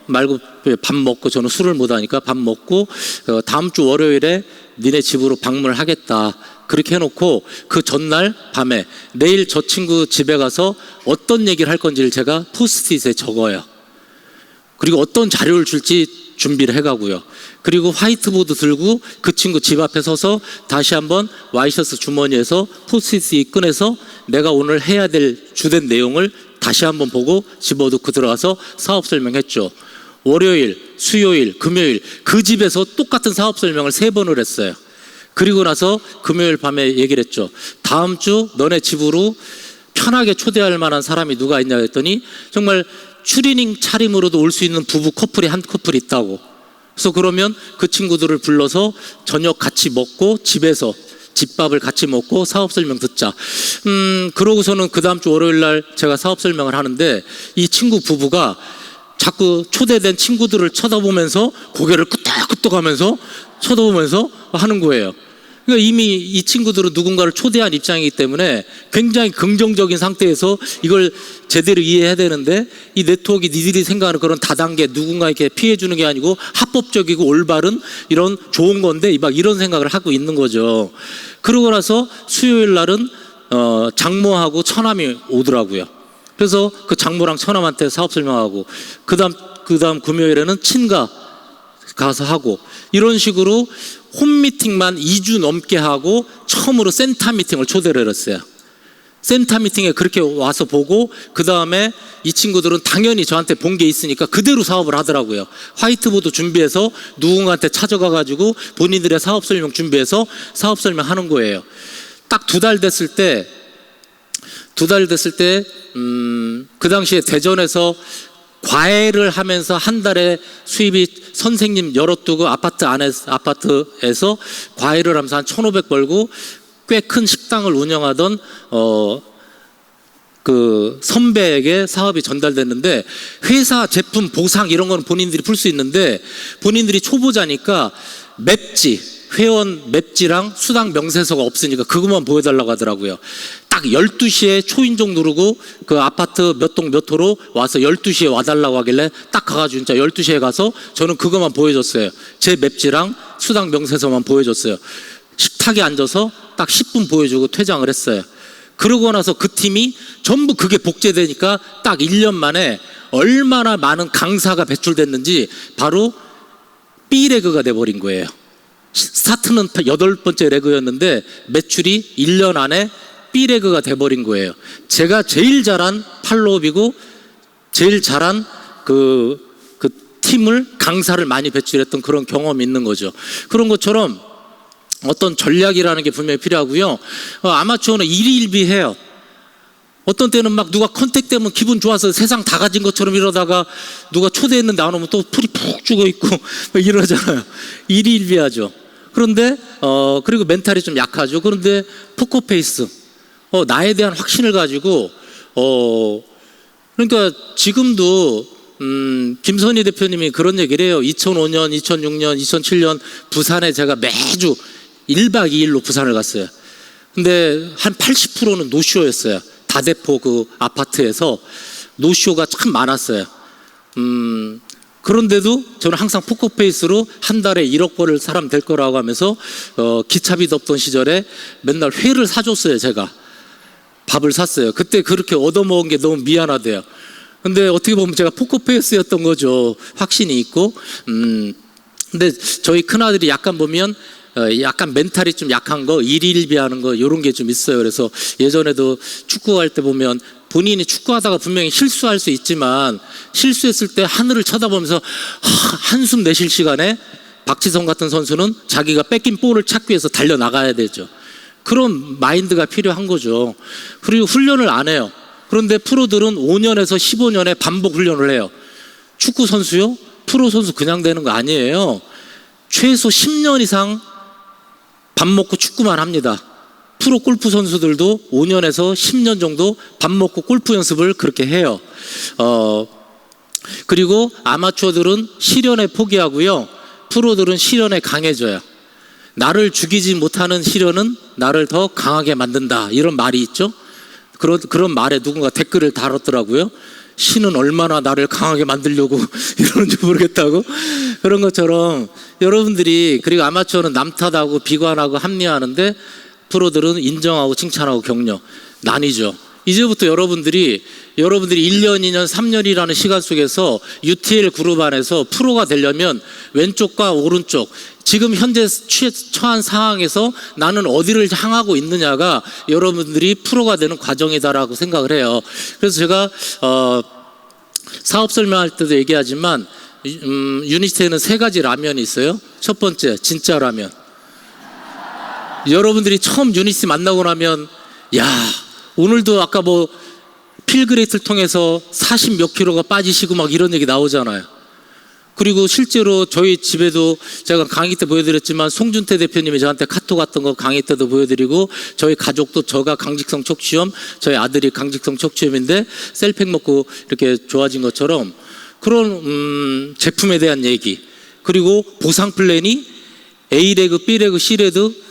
말고 밥 먹고, 저는 술을 못 하니까 밥 먹고 다음 주 월요일에 니네 집으로 방문을 하겠다. 그렇게 해놓고 그 전날 밤에 내일 저 친구 집에 가서 어떤 얘기를 할 건지를 제가 포스트잇에 적어요. 그리고 어떤 자료를 줄지 준비를 해가고요. 그리고 화이트보드 들고 그 친구 집 앞에 서서 다시 한번 와이셔츠 주머니에서 포스트잇 꺼내서 내가 오늘 해야 될 주된 내용을 다시 한번 보고 집어넣고 들어가서 사업 설명했죠. 월요일, 수요일, 금요일 그 집에서 똑같은 사업 설명을 3번을 했어요. 그리고 나서 금요일 밤에 얘기를 했죠. 다음 주 너네 집으로 편하게 초대할 만한 사람이 누가 있냐 했더니 정말 추리닝 차림으로도 올 수 있는 부부 커플이 한 커플 있다고. 그래서 그러면 그 친구들을 불러서 저녁 같이 먹고 집에서 집밥을 같이 먹고 사업 설명 듣자. 그러고서는 그 다음 주 월요일 날 제가 사업 설명을 하는데 이 친구 부부가 자꾸 초대된 친구들을 쳐다보면서 고개를 끄덕끄덕하면서 쳐다보면서 하는 거예요. 그러니까 이미 이 친구들은 누군가를 초대한 입장이기 때문에 굉장히 긍정적인 상태에서 이걸 제대로 이해해야 되는데 이 네트워크가 니들이 생각하는 그런 다단계 누군가에게 피해주는 게 아니고 합법적이고 올바른 이런 좋은 건데 막 이런 생각을 하고 있는 거죠. 그러고 나서 수요일 날은 장모하고 처남이 오더라고요. 그래서 그 장모랑 처남한테 사업 설명하고 그다음 금요일에는 친가 가서 하고 이런 식으로 홈미팅만 2주 넘게 하고 처음으로 센터 미팅을 초대를 했어요. 센터 미팅에 그렇게 와서 보고 그 다음에 이 친구들은 당연히 저한테 본 게 있으니까 그대로 사업을 하더라고요. 화이트보드 준비해서 누군가한테 찾아가 가지고 본인들의 사업 설명 준비해서 사업 설명하는 거예요. 딱 2달 됐을 때 그 당시에 대전에서 과외를 하면서 한 달에 수입이 선생님 열어두고 아파트에서 과외를 하면서 한 1,500 벌고 꽤 큰 식당을 운영하던 그 선배에게 사업이 전달됐는데 회사 제품 보상 이런 거는 본인들이 풀 수 있는데 본인들이 초보자니까 맵지 회원 맵지랑 수당 명세서가 없으니까 그것만 보여달라고 하더라고요. 딱 12시에 초인종 누르고 그 아파트 몇 동 몇 호로 와서 12시에 와달라고 하길래 딱 가가지고 진짜 12시에 가서 저는 그것만 보여줬어요. 제 맵지랑 수당 명세서만 보여줬어요. 식탁에 앉아서 딱 10분 보여주고 퇴장을 했어요. 그러고 나서 그 팀이 전부 그게 복제되니까 딱 1년 만에 얼마나 많은 강사가 배출됐는지 바로 B레그가 돼버린 거예요. 스타트는 8번째 레그였는데 매출이 1년 안에 B레그가 돼버린 거예요. 제가 제일 잘한 팔로업이고 제일 잘한 그 팀을 강사를 많이 배출했던 그런 경험이 있는 거죠. 그런 것처럼 어떤 전략이라는 게 분명히 필요하고요. 아마추어는 일희일비해요. 어떤 때는 막 누가 컨택되면 기분 좋아서 세상 다 가진 것처럼 이러다가 누가 초대했는데 안 오면 또 풀이 푹 죽어 있고 이러잖아요. 일희일비하죠. 그런데 그리고 멘탈이 좀 약하죠. 그런데 포커페이스, 나에 대한 확신을 가지고 그러니까 지금도 김선희 대표님이 그런 얘기를 해요. 2005년, 2006년, 2007년 부산에 제가 매주 1박 2일로 부산을 갔어요. 근데 한 80%는 노쇼였어요. 다대포 그 아파트에서 노쇼가 참 많았어요. 그런데도 저는 항상 포커페이스로 한 달에 1억 벌을 사람 될 거라고 하면서 기차비도 없던 시절에 맨날 회를 사줬어요. 제가 밥을 샀어요. 그때 그렇게 얻어먹은 게 너무 미안하대요. 근데 어떻게 보면 제가 포커페이스였던 거죠. 확신이 있고. 근데 저희 큰아들이 약간 보면 약간 멘탈이 좀 약한 거, 일희일비하는 거 이런 게 좀 있어요. 그래서 예전에도 축구할 때 보면 본인이 축구하다가 분명히 실수할 수 있지만 실수했을 때 하늘을 쳐다보면서 한숨 내쉴 시간에 박지성 같은 선수는 자기가 뺏긴 볼을 찾기 위해서 달려나가야 되죠. 그런 마인드가 필요한 거죠. 그리고 훈련을 안 해요. 그런데 프로들은 5년에서 15년에 반복 훈련을 해요. 축구 선수요? 프로 선수 그냥 되는 거 아니에요. 최소 10년 이상 밥 먹고 축구만 합니다. 프로 골프 선수들도 5년에서 10년 정도 밥 먹고 골프 연습을 그렇게 해요. 그리고 아마추어들은 실현에 포기하고요. 프로들은 실현에 강해져요. 나를 죽이지 못하는 실현은 나를 더 강하게 만든다. 이런 말이 있죠. 그런 말에 누군가 댓글을 달았더라고요. 신은 얼마나 나를 강하게 만들려고 이러는지 모르겠다고. 그런 것처럼 여러분들이, 그리고 아마추어는 남 탓하고 비관하고 합리화하는데 프로들은 인정하고 칭찬하고 격려 나뉘죠. 이제부터 여러분들이 1년, 2년, 3년이라는 시간 속에서 UTL 그룹 안에서 프로가 되려면 왼쪽과 오른쪽, 지금 현재 처한 상황에서 나는 어디를 향하고 있느냐가 여러분들이 프로가 되는 과정이다라고 생각을 해요. 그래서 제가 사업 설명할 때도 얘기하지만 유니스트에는 3가지 라면이 있어요. 첫 번째, 진짜 라면. 여러분들이 처음 유니스트 만나고 나면 야, 오늘도 아까 뭐 필그레이트를 통해서 40 몇 킬로가 빠지시고 막 이런 얘기 나오잖아요. 그리고 실제로 저희 집에도 제가 강의 때 보여드렸지만 송준태 대표님이 저한테 카톡 왔던 거 강의 때도 보여드리고, 저희 가족도 저가 강직성 척추염, 저희 아들이 강직성 척추염인데 셀팩 먹고 이렇게 좋아진 것처럼 그런 제품에 대한 얘기, 그리고 보상 플랜이 A레그, B레그, C레그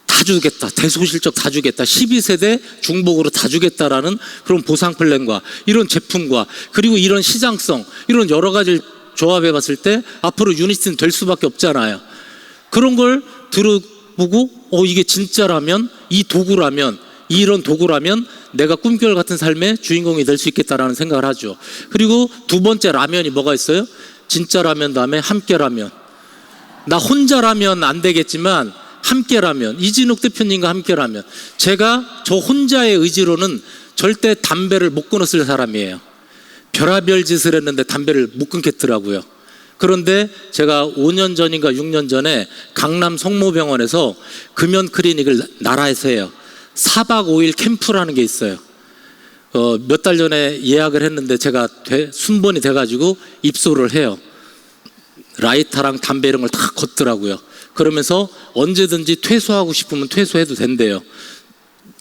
다 주겠다, 대소실적 다 주겠다, 12세대 중복으로 다 주겠다라는 그런 보상 플랜과 이런 제품과 그리고 이런 시장성, 이런 여러 가지를 조합해 봤을 때 앞으로 유니스트는 될 수밖에 없잖아요. 그런 걸 들어보고 이게 진짜라면, 이 도구라면, 이런 도구라면 내가 꿈결 같은 삶의 주인공이 될 수 있겠다라는 생각을 하죠. 그리고 두 번째 라면이 뭐가 있어요? 진짜 라면 다음에 함께 라면. 나 혼자라면 안 되겠지만 함께라면, 이진욱 대표님과 함께라면. 제가 저 혼자의 의지로는 절대 담배를 못 끊었을 사람이에요. 별의별 짓을 했는데 담배를 못 끊겠더라고요. 그런데 제가 5년 전인가 6년 전에 강남 성모병원에서 금연 클리닉을 나라에서 해요. 4박 5일 캠프라는 게 있어요. 몇 달 전에 예약을 했는데 제가 순번이 돼가지고 입소를 해요. 라이터랑 담배 이런 걸 다 걷더라고요. 그러면서 언제든지 퇴소하고 싶으면 퇴소해도 된대요.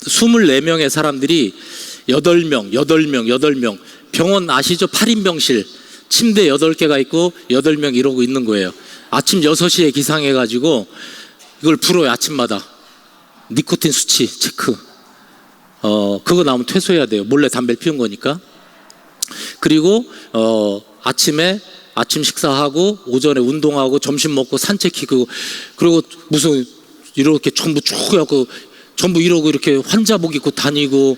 24명의 사람들이 8명 병원 아시죠? 8인병실 침대 8개가 있고 8명 이러고 있는 거예요. 아침 6시에 기상해가지고 이걸 불어요. 아침마다 니코틴 수치 체크. 그거 나오면 퇴소해야 돼요. 몰래 담배를 피운 거니까. 그리고 아침 식사하고 오전에 운동하고 점심 먹고 산책하고, 그리고 무슨 이렇게 전부 쭉 해갖고 전부 이러고 이렇게 환자복 입고 다니고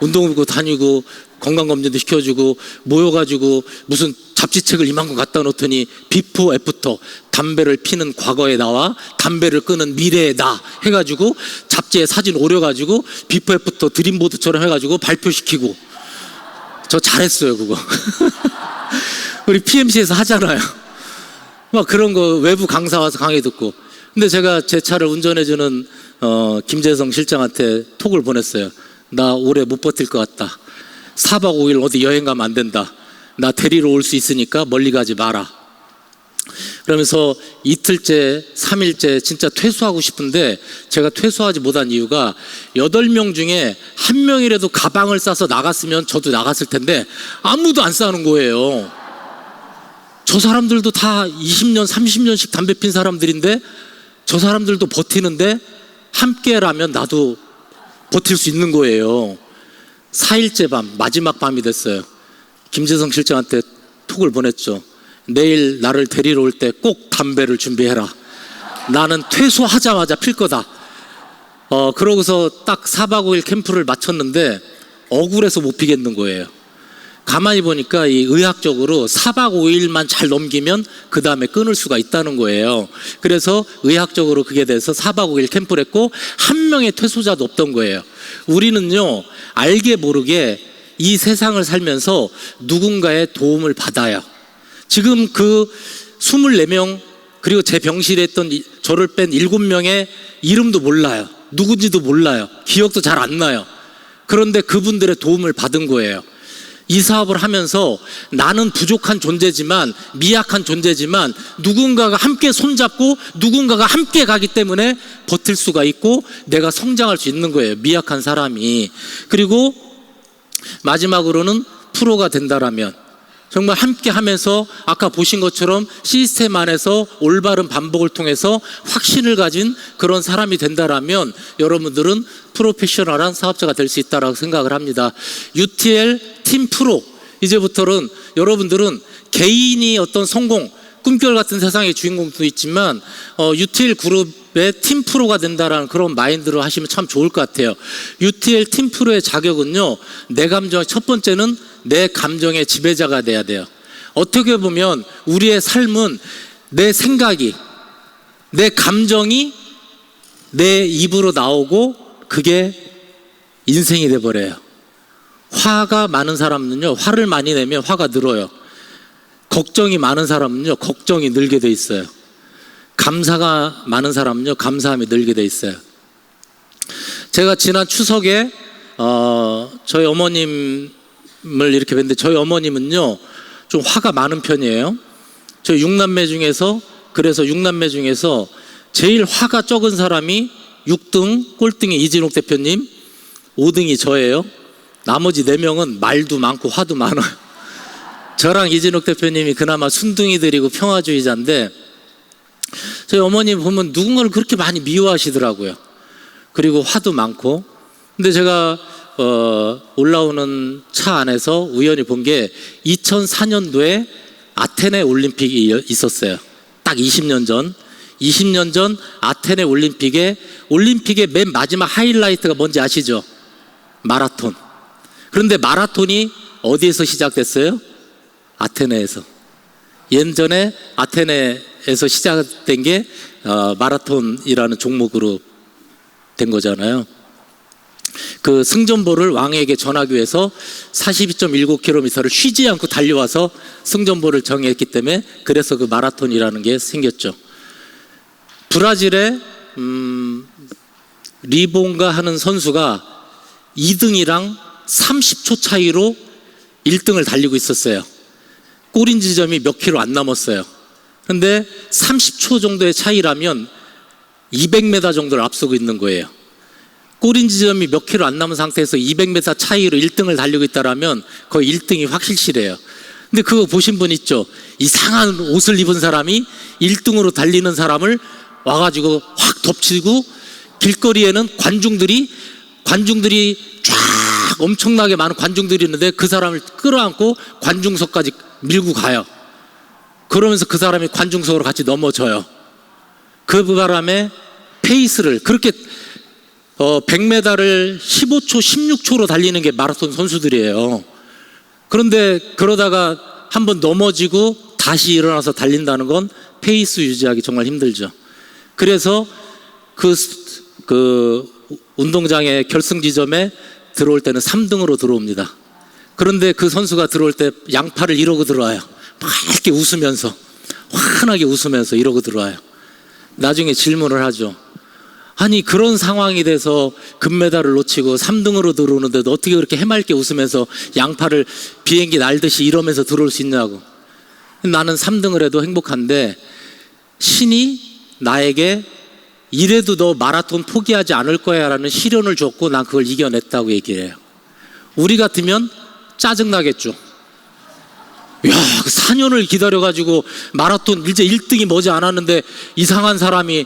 운동복 입고 다니고 건강검진도 시켜주고 모여가지고 무슨 잡지책을 이만큼 갖다 놓더니 비포 애프터, 담배를 피는 과거에 나와 담배를 끄는 미래의 나 해가지고 잡지에 사진 오려가지고 비포 애프터 드림보드처럼 해가지고 발표시키고. 저 잘했어요 그거. 우리 PMC에서 하잖아요. 막 그런 거 외부 강사 와서 강의 듣고. 근데 제가 제 차를 운전해주는 김재성 실장한테 톡을 보냈어요. 나 올해 못 버틸 것 같다. 4박 5일 어디 여행 가면 안 된다. 나 데리러 올 수 있으니까 멀리 가지 마라. 그러면서 이틀째 3일째 진짜 퇴소하고 싶은데 제가 퇴소하지 못한 이유가 8명 중에 1명이라도 가방을 싸서 나갔으면 저도 나갔을 텐데 아무도 안 싸는 거예요. 저 사람들도 다 20년 30년씩 담배 핀 사람들인데 저 사람들도 버티는데 함께라면 나도 버틸 수 있는 거예요. 4일째 밤, 마지막 밤이 됐어요. 김재성 실장한테 톡을 보냈죠. 내일 나를 데리러 올 때 꼭 담배를 준비해라. 나는 퇴소하자마자 필 거다. 그러고서 딱 4박 5일 캠프를 마쳤는데 억울해서 못 피겠는 거예요. 가만히 보니까 이 의학적으로 4박 5일만 잘 넘기면 그 다음에 끊을 수가 있다는 거예요. 그래서 의학적으로 그게 돼서 4박 5일 캠프를 했고 1명의 퇴소자도 없던 거예요. 우리는요, 알게 모르게 이 세상을 살면서 누군가의 도움을 받아요. 지금 그 24명 그리고 제 병실에 있던 저를 뺀 7명의 이름도 몰라요. 누군지도 몰라요. 기억도 잘 안 나요. 그런데 그분들의 도움을 받은 거예요. 이 사업을 하면서 나는 부족한 존재지만, 미약한 존재지만 누군가가 함께 손잡고 누군가가 함께 가기 때문에 버틸 수가 있고 내가 성장할 수 있는 거예요. 미약한 사람이. 그리고 마지막으로는 프로가 된다라면 정말 함께 하면서 아까 보신 것처럼 시스템 안에서 올바른 반복을 통해서 확신을 가진 그런 사람이 된다라면 여러분들은 프로페셔널한 사업자가 될 수 있다고 생각을 합니다. UTL 팀 프로, 이제부터는 여러분들은 개인이 어떤 성공, 꿈결 같은 세상의 주인공도 있지만 UTL 그룹 팀프로가 된다라는 그런 마인드로 하시면 참 좋을 것 같아요. UTL 팀프로의 자격은요, 내 감정, 첫 번째는 내 감정의 지배자가 돼야 돼요. 어떻게 보면 우리의 삶은 내 생각이, 내 감정이 내 입으로 나오고 그게 인생이 돼버려요. 화가 많은 사람은요, 화를 많이 내면 화가 늘어요. 걱정이 많은 사람은요, 걱정이 늘게 돼 있어요. 감사가 많은 사람은요, 감사함이 늘게 돼 있어요. 제가 지난 추석에 저희 어머님을 이렇게 뵀는데, 저희 어머님은요 좀 화가 많은 편이에요. 저희 6남매 중에서, 그래서 6남매 중에서 제일 화가 적은 사람이 6등, 꼴등이 이진욱 대표님, 5등이 저예요. 나머지 4명은 말도 많고 화도 많아요. 저랑 이진욱 대표님이 그나마 순둥이들이고 평화주의자인데, 저희 어머님 보면 누군가를 그렇게 많이 미워하시더라고요. 그리고 화도 많고. 근데 제가 올라오는 차 안에서 우연히 본 게 2004년도에 아테네 올림픽이 있었어요. 딱 20년 전. 20년 전 아테네 올림픽의 맨 마지막 하이라이트가 뭔지 아시죠? 마라톤. 그런데 마라톤이 어디에서 시작됐어요? 아테네에서. 예전에 아테네에서 시작된 게 마라톤이라는 종목으로 된 거잖아요. 그 승전보를 왕에게 전하기 위해서 42.19km를 쉬지 않고 달려와서 승전보를 정했기 때문에, 그래서 그 마라톤이라는 게 생겼죠. 브라질의 리본가 하는 선수가 2등이랑 30초 차이로 1등을 달리고 있었어요. 꼬린 지점이 몇 킬로 안 남았어요. 그런데 30초 정도의 차이라면 200m 정도를 앞서고 있는 거예요. 꼬린 지점이 몇 킬로 안 남은 상태에서 200m 차이로 1등을 달리고 있다라면 거의 1등이 확실시래요. 근데 그거 보신 분 있죠? 이상한 옷을 입은 사람이 1등으로 달리는 사람을 와가지고 확 덮치고, 길거리에는 관중들이 쫙 엄청나게 많은 관중들이 있는데 그 사람을 끌어안고 관중석까지 밀고 가요. 그러면서 그 사람이 관중석으로 같이 넘어져요. 그 바람에 페이스를 그렇게 100m를 15초, 16초로 달리는 게 마라톤 선수들이에요. 그런데 그러다가 한번 넘어지고 다시 일어나서 달린다는 건 페이스 유지하기 정말 힘들죠. 그래서 그 운동장의 결승 지점에 들어올 때는 3등으로 들어옵니다. 그런데 그 선수가 들어올 때 양팔을 이러고 들어와요. 밝게 웃으면서, 환하게 웃으면서 이러고 들어와요. 나중에 질문을 하죠. 아니, 그런 상황이 돼서 금메달을 놓치고 3등으로 들어오는데도 어떻게 그렇게 해맑게 웃으면서 양팔을 비행기 날듯이 이러면서 들어올 수 있냐고. 나는 3등을 해도 행복한데, 신이 나에게 이래도 너 마라톤 포기하지 않을 거야 라는 시련을 줬고 난 그걸 이겨냈다고 얘기해요. 우리 같으면 짜증나겠죠. 야, 4년을 기다려가지고 마라톤 이제 1등이 머지 않았는데 이상한 사람이,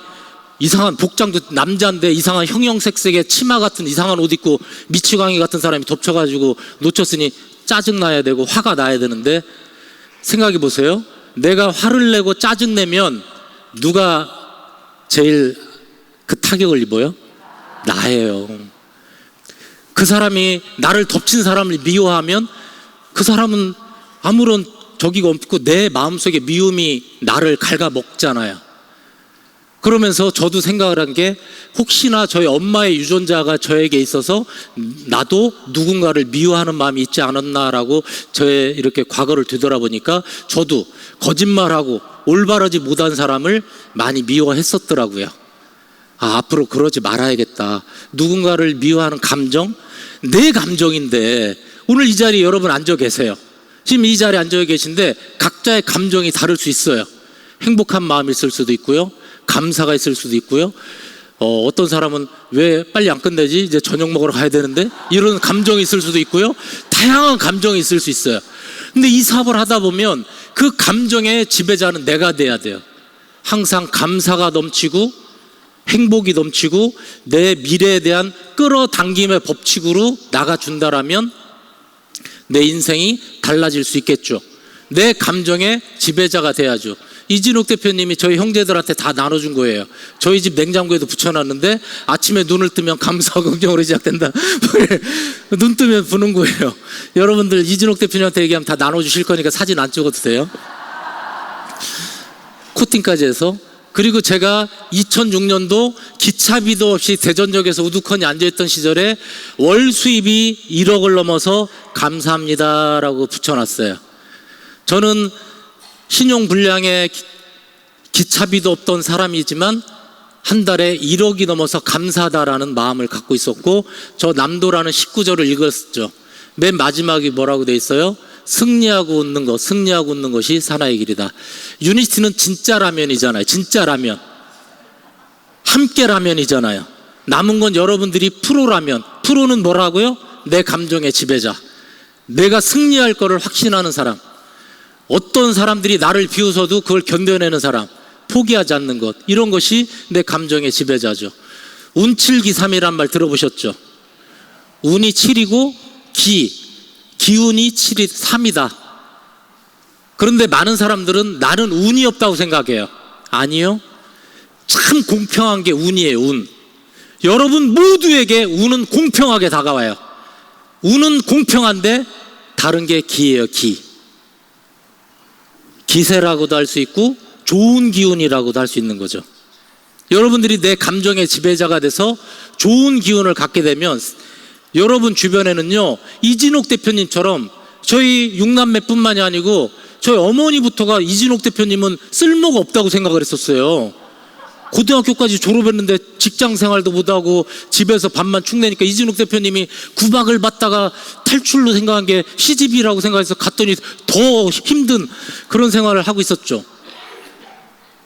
이상한 복장도 남자인데 이상한 형형색색의 치마 같은 이상한 옷 입고 미치광이 같은 사람이 덮쳐가지고 놓쳤으니 짜증나야 되고 화가 나야 되는데, 생각해 보세요. 내가 화를 내고 짜증내면 누가 제일 그 타격을 입어요? 나예요. 그 사람이 나를 덮친 사람을 미워하면 그 사람은 아무런 저기가 없고 내 마음속에 미움이 나를 갉아먹잖아요. 그러면서 저도 생각을 한 게, 혹시나 저희 엄마의 유전자가 저에게 있어서 나도 누군가를 미워하는 마음이 있지 않았나라고 저의 이렇게 과거를 되돌아보니까 저도 거짓말하고 올바르지 못한 사람을 많이 미워했었더라고요. 아, 앞으로 그러지 말아야겠다. 누군가를 미워하는 감정, 내 감정인데. 오늘 이 자리에 여러분 앉아 계세요. 지금 이 자리에 앉아 계신데 각자의 감정이 다를 수 있어요. 행복한 마음이 있을 수도 있고요, 감사가 있을 수도 있고요, 어떤 사람은 왜 빨리 안 끝내지? 이제 저녁 먹으러 가야 되는데, 이런 감정이 있을 수도 있고요. 다양한 감정이 있을 수 있어요. 근데 이 사업을 하다 보면 그 감정의 지배자는 내가 돼야 돼요. 항상 감사가 넘치고 행복이 넘치고 내 미래에 대한 끌어당김의 법칙으로 나가준다라면 내 인생이 달라질 수 있겠죠. 내 감정의 지배자가 돼야죠. 이진욱 대표님이 저희 형제들한테 다 나눠준 거예요. 저희 집 냉장고에도 붙여놨는데 아침에 눈을 뜨면 감사와 긍정으로 시작된다. 눈 뜨면 부는 거예요. 여러분들 이진욱 대표님한테 얘기하면 다 나눠주실 거니까 사진 안 찍어도 돼요. 코팅까지 해서. 그리고 제가 2006년도 기차비도 없이 대전역에서 우두커니 앉아있던 시절에 월 수입이 1억을 넘어서 감사합니다라고 붙여놨어요. 저는 신용불량에 기차비도 없던 사람이지만 한 달에 1억이 넘어서 감사하다라는 마음을 갖고 있었고, 저 남도라는 19절을 읽었죠. 맨 마지막이 뭐라고 돼 있어요? 승리하고 웃는 것, 승리하고 웃는 것이 사나의 길이다. 유니티는 진짜 라면이잖아요. 진짜 라면. 함께 라면이잖아요. 남은 건 여러분들이 프로라면. 프로는 뭐라고요? 내 감정의 지배자. 내가 승리할 거를 확신하는 사람. 어떤 사람들이 나를 비웃어도 그걸 견뎌내는 사람. 포기하지 않는 것. 이런 것이 내 감정의 지배자죠. 운칠기삼이란 말 들어보셨죠? 운이 7이고 기운이 7이 3이다. 그런데 많은 사람들은 나는 운이 없다고 생각해요. 아니요. 참 공평한 게 운이에요. 운. 여러분 모두에게 운은 공평하게 다가와요. 운은 공평한데 다른 게 기예요. 기세라고도 할 수 있고 좋은 기운이라고도 할 수 있는 거죠. 여러분들이 내 감정의 지배자가 돼서 좋은 기운을 갖게 되면 여러분 주변에는요, 이진욱 대표님처럼 저희 6남매뿐만이 아니고 저희 어머니부터가 이진욱 대표님은 쓸모가 없다고 생각을 했었어요. 고등학교까지 졸업했는데 직장 생활도 못하고 집에서 밥만 축내니까 이진욱 대표님이 구박을 받다가 탈출로 생각한 게 시집이라고 생각해서 갔더니 더 힘든 그런 생활을 하고 있었죠.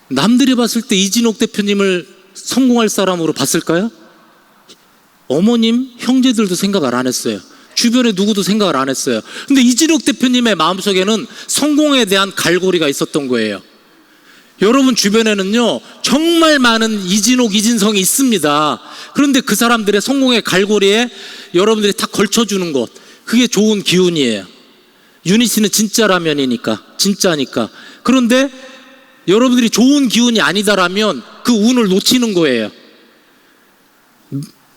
남들이 봤을 때 이진욱 대표님을 성공할 사람으로 봤을까요? 어머님, 형제들도 생각을 안 했어요. 주변에 누구도 생각을 안 했어요. 근데 이진욱 대표님의 마음속에는 성공에 대한 갈고리가 있었던 거예요. 여러분 주변에는요, 정말 많은 이진욱, 이진성이 있습니다. 그런데 그 사람들의 성공의 갈고리에 여러분들이 다 걸쳐주는 것, 그게 좋은 기운이에요. 유니티는 진짜 라면이니까, 진짜니까. 그런데 여러분들이 좋은 기운이 아니다라면 그 운을 놓치는 거예요.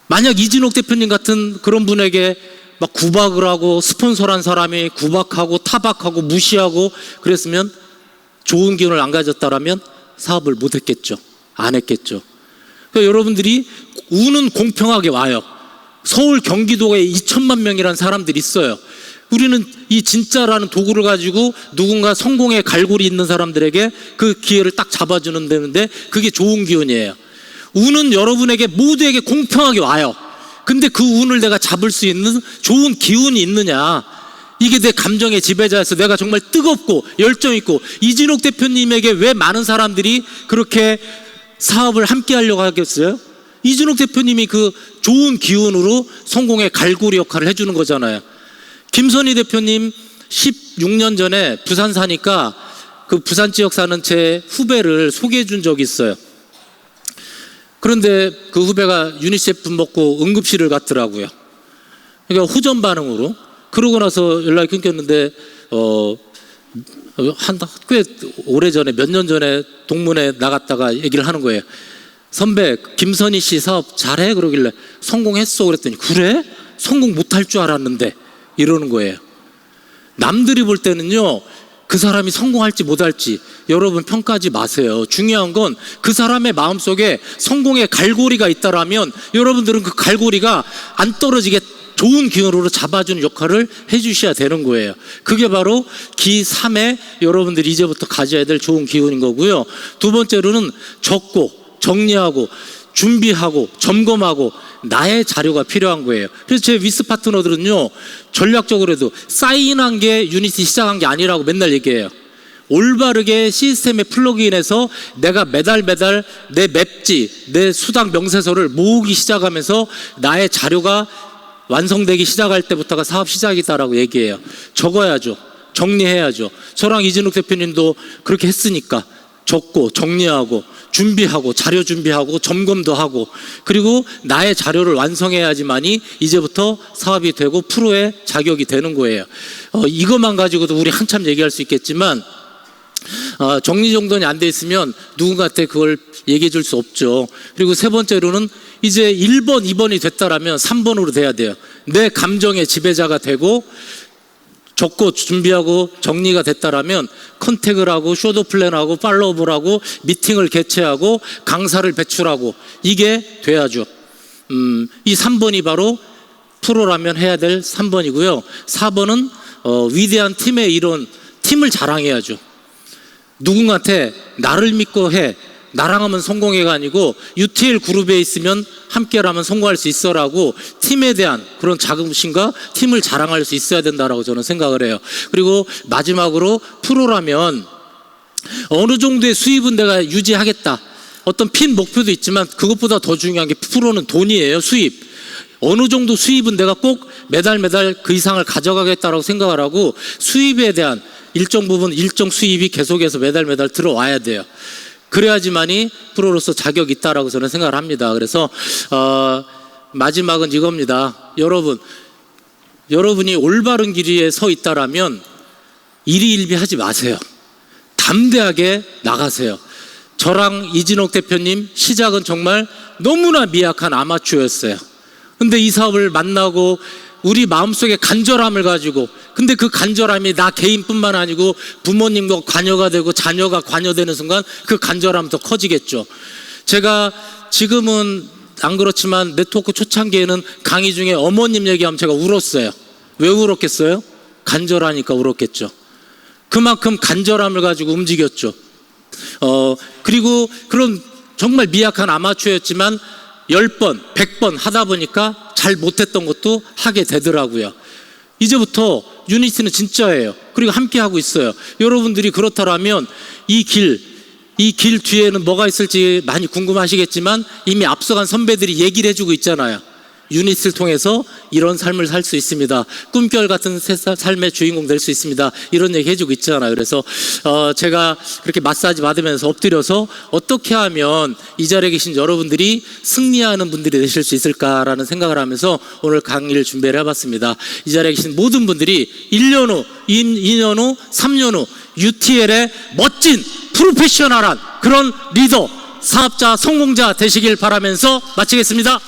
만약 이진욱 대표님 같은 그런 분에게 막 구박을 하고 스폰서란 사람이 구박하고 타박하고 무시하고 그랬으면 좋은 기운을 안 가졌다라면 사업을 못 했겠죠. 안 했겠죠. 그러니까 여러분들이 운은 공평하게 와요. 서울 경기도에 2천만 명이라는 사람들이 있어요. 우리는 이 진짜라는 도구를 가지고 누군가 성공의 갈고리 있는 사람들에게 그 기회를 딱 잡아주는 데인데 그게 좋은 기운이에요. 운은 여러분에게 모두에게 공평하게 와요. 근데 그 운을 내가 잡을 수 있는 좋은 기운이 있느냐, 이게 내 감정의 지배자여서 내가 정말 뜨겁고 열정 있고. 이진욱 대표님에게 왜 많은 사람들이 그렇게 사업을 함께 하려고 하겠어요? 이진욱 대표님이 그 좋은 기운으로 성공의 갈고리 역할을 해주는 거잖아요. 김선희 대표님 16년 전에 부산 사니까 그 부산 지역 사는 제 후배를 소개해 준 적이 있어요. 그런데 그 후배가 유니세프 먹고 응급실을 갔더라고요. 그러니까 후전 반응으로. 그러고 나서 연락이 끊겼는데 꽤 오래전에 몇 년 전에 동문회 나갔다가 얘기를 하는 거예요. 선배, 김선희 씨 사업 잘해? 그러길래 성공했어. 그랬더니 그래? 성공 못할 줄 알았는데 이러는 거예요. 남들이 볼 때는요, 그 사람이 성공할지 못할지 여러분 평가하지 마세요. 중요한 건 그 사람의 마음속에 성공의 갈고리가 있다라면 여러분들은 그 갈고리가 안 떨어지게 좋은 기운으로 잡아주는 역할을 해주셔야 되는 거예요. 그게 바로 기 3에 여러분들이 이제부터 가져야 될 좋은 기운인 거고요. 두 번째로는 적고 정리하고 준비하고 점검하고 나의 자료가 필요한 거예요. 그래서 제 위스 파트너들은요, 전략적으로도 사인한 게 유니티 시작한 게 아니라고 맨날 얘기해요. 올바르게 시스템에 플러그인해서 내가 매달 내 맵지, 내 수당 명세서를 모으기 시작하면서 나의 자료가 완성되기 시작할 때부터가 사업 시작이다라고 얘기해요. 적어야죠. 정리해야죠. 저랑 이진욱 대표님도 그렇게 했으니까 적고 정리하고 준비하고 자료 준비하고 점검도 하고, 그리고 나의 자료를 완성해야지만이 이제부터 사업이 되고 프로의 자격이 되는 거예요. 이것만 가지고도 우리 한참 얘기할 수 있겠지만 정리정돈이 안 돼 있으면 누군가한테 그걸 얘기해 줄 수 없죠. 그리고 세 번째로는 이제 1번, 2번이 됐다라면 3번으로 돼야 돼요. 내 감정의 지배자가 되고 적고 준비하고 정리가 됐다라면 컨택을 하고 쇼도 플랜하고 팔로우업을 하고 미팅을 개최하고 강사를 배출하고 이게 돼야죠. 이 3번이 바로 프로라면 해야 될 3번이고요. 4번은 위대한 팀의 이론, 팀을 자랑해야죠. 누군가한테 나를 믿고 해, 나랑 하면 성공해가 아니고 UTL 그룹에 있으면 함께라면 성공할 수 있어라고 팀에 대한 그런 자긍심과 팀을 자랑할 수 있어야 된다라고 저는 생각을 해요. 그리고 마지막으로 프로라면 어느 정도의 수입은 내가 유지하겠다. 어떤 핀 목표도 있지만 그것보다 더 중요한 게 프로는 돈이에요. 수입. 어느 정도 수입은 내가 꼭 매달 그 이상을 가져가겠다라고 생각을 하고 수입에 대한 일정 부분 일정 수입이 계속해서 매달 들어와야 돼요. 그래야지만이 프로로서 자격이 있다라고 저는 생각을 합니다. 그래서 마지막은 이겁니다. 여러분이 올바른 길에 서 있다라면 일희일비하지 마세요. 담대하게 나가세요. 저랑 이진옥 대표님 시작은 정말 너무나 미약한 아마추어였어요. 근데 이 사업을 만나고 우리 마음속에 간절함을 가지고, 근데 그 간절함이 나 개인뿐만 아니고 부모님도 관여가 되고 자녀가 관여되는 순간 그 간절함 더 커지겠죠. 제가 지금은 안 그렇지만 네트워크 초창기에는 강의 중에 어머님 얘기하면 제가 울었어요. 왜 울었겠어요? 간절하니까 울었겠죠. 그만큼 간절함을 가지고 움직였죠. 그리고 그런 정말 미약한 아마추어였지만 10번, 100번 하다 보니까 잘 못했던 것도 하게 되더라고요. 이제부터 유니티는 진짜예요. 그리고 함께 하고 있어요. 여러분들이 그렇다면 이 길 뒤에는 뭐가 있을지 많이 궁금하시겠지만 이미 앞서간 선배들이 얘기를 해주고 있잖아요. 유닛을 통해서 이런 삶을 살 수 있습니다. 꿈결 같은 삶의 주인공 될 수 있습니다. 이런 얘기 해주고 있잖아요. 그래서 제가 그렇게 마사지 받으면서 엎드려서 어떻게 하면 이 자리에 계신 여러분들이 승리하는 분들이 되실 수 있을까라는 생각을 하면서 오늘 강의를 준비를 해봤습니다. 이 자리에 계신 모든 분들이 1년 후, 2년 후, 3년 후 UTL의 멋진 프로페셔널한 그런 리더, 사업자, 성공자 되시길 바라면서 마치겠습니다.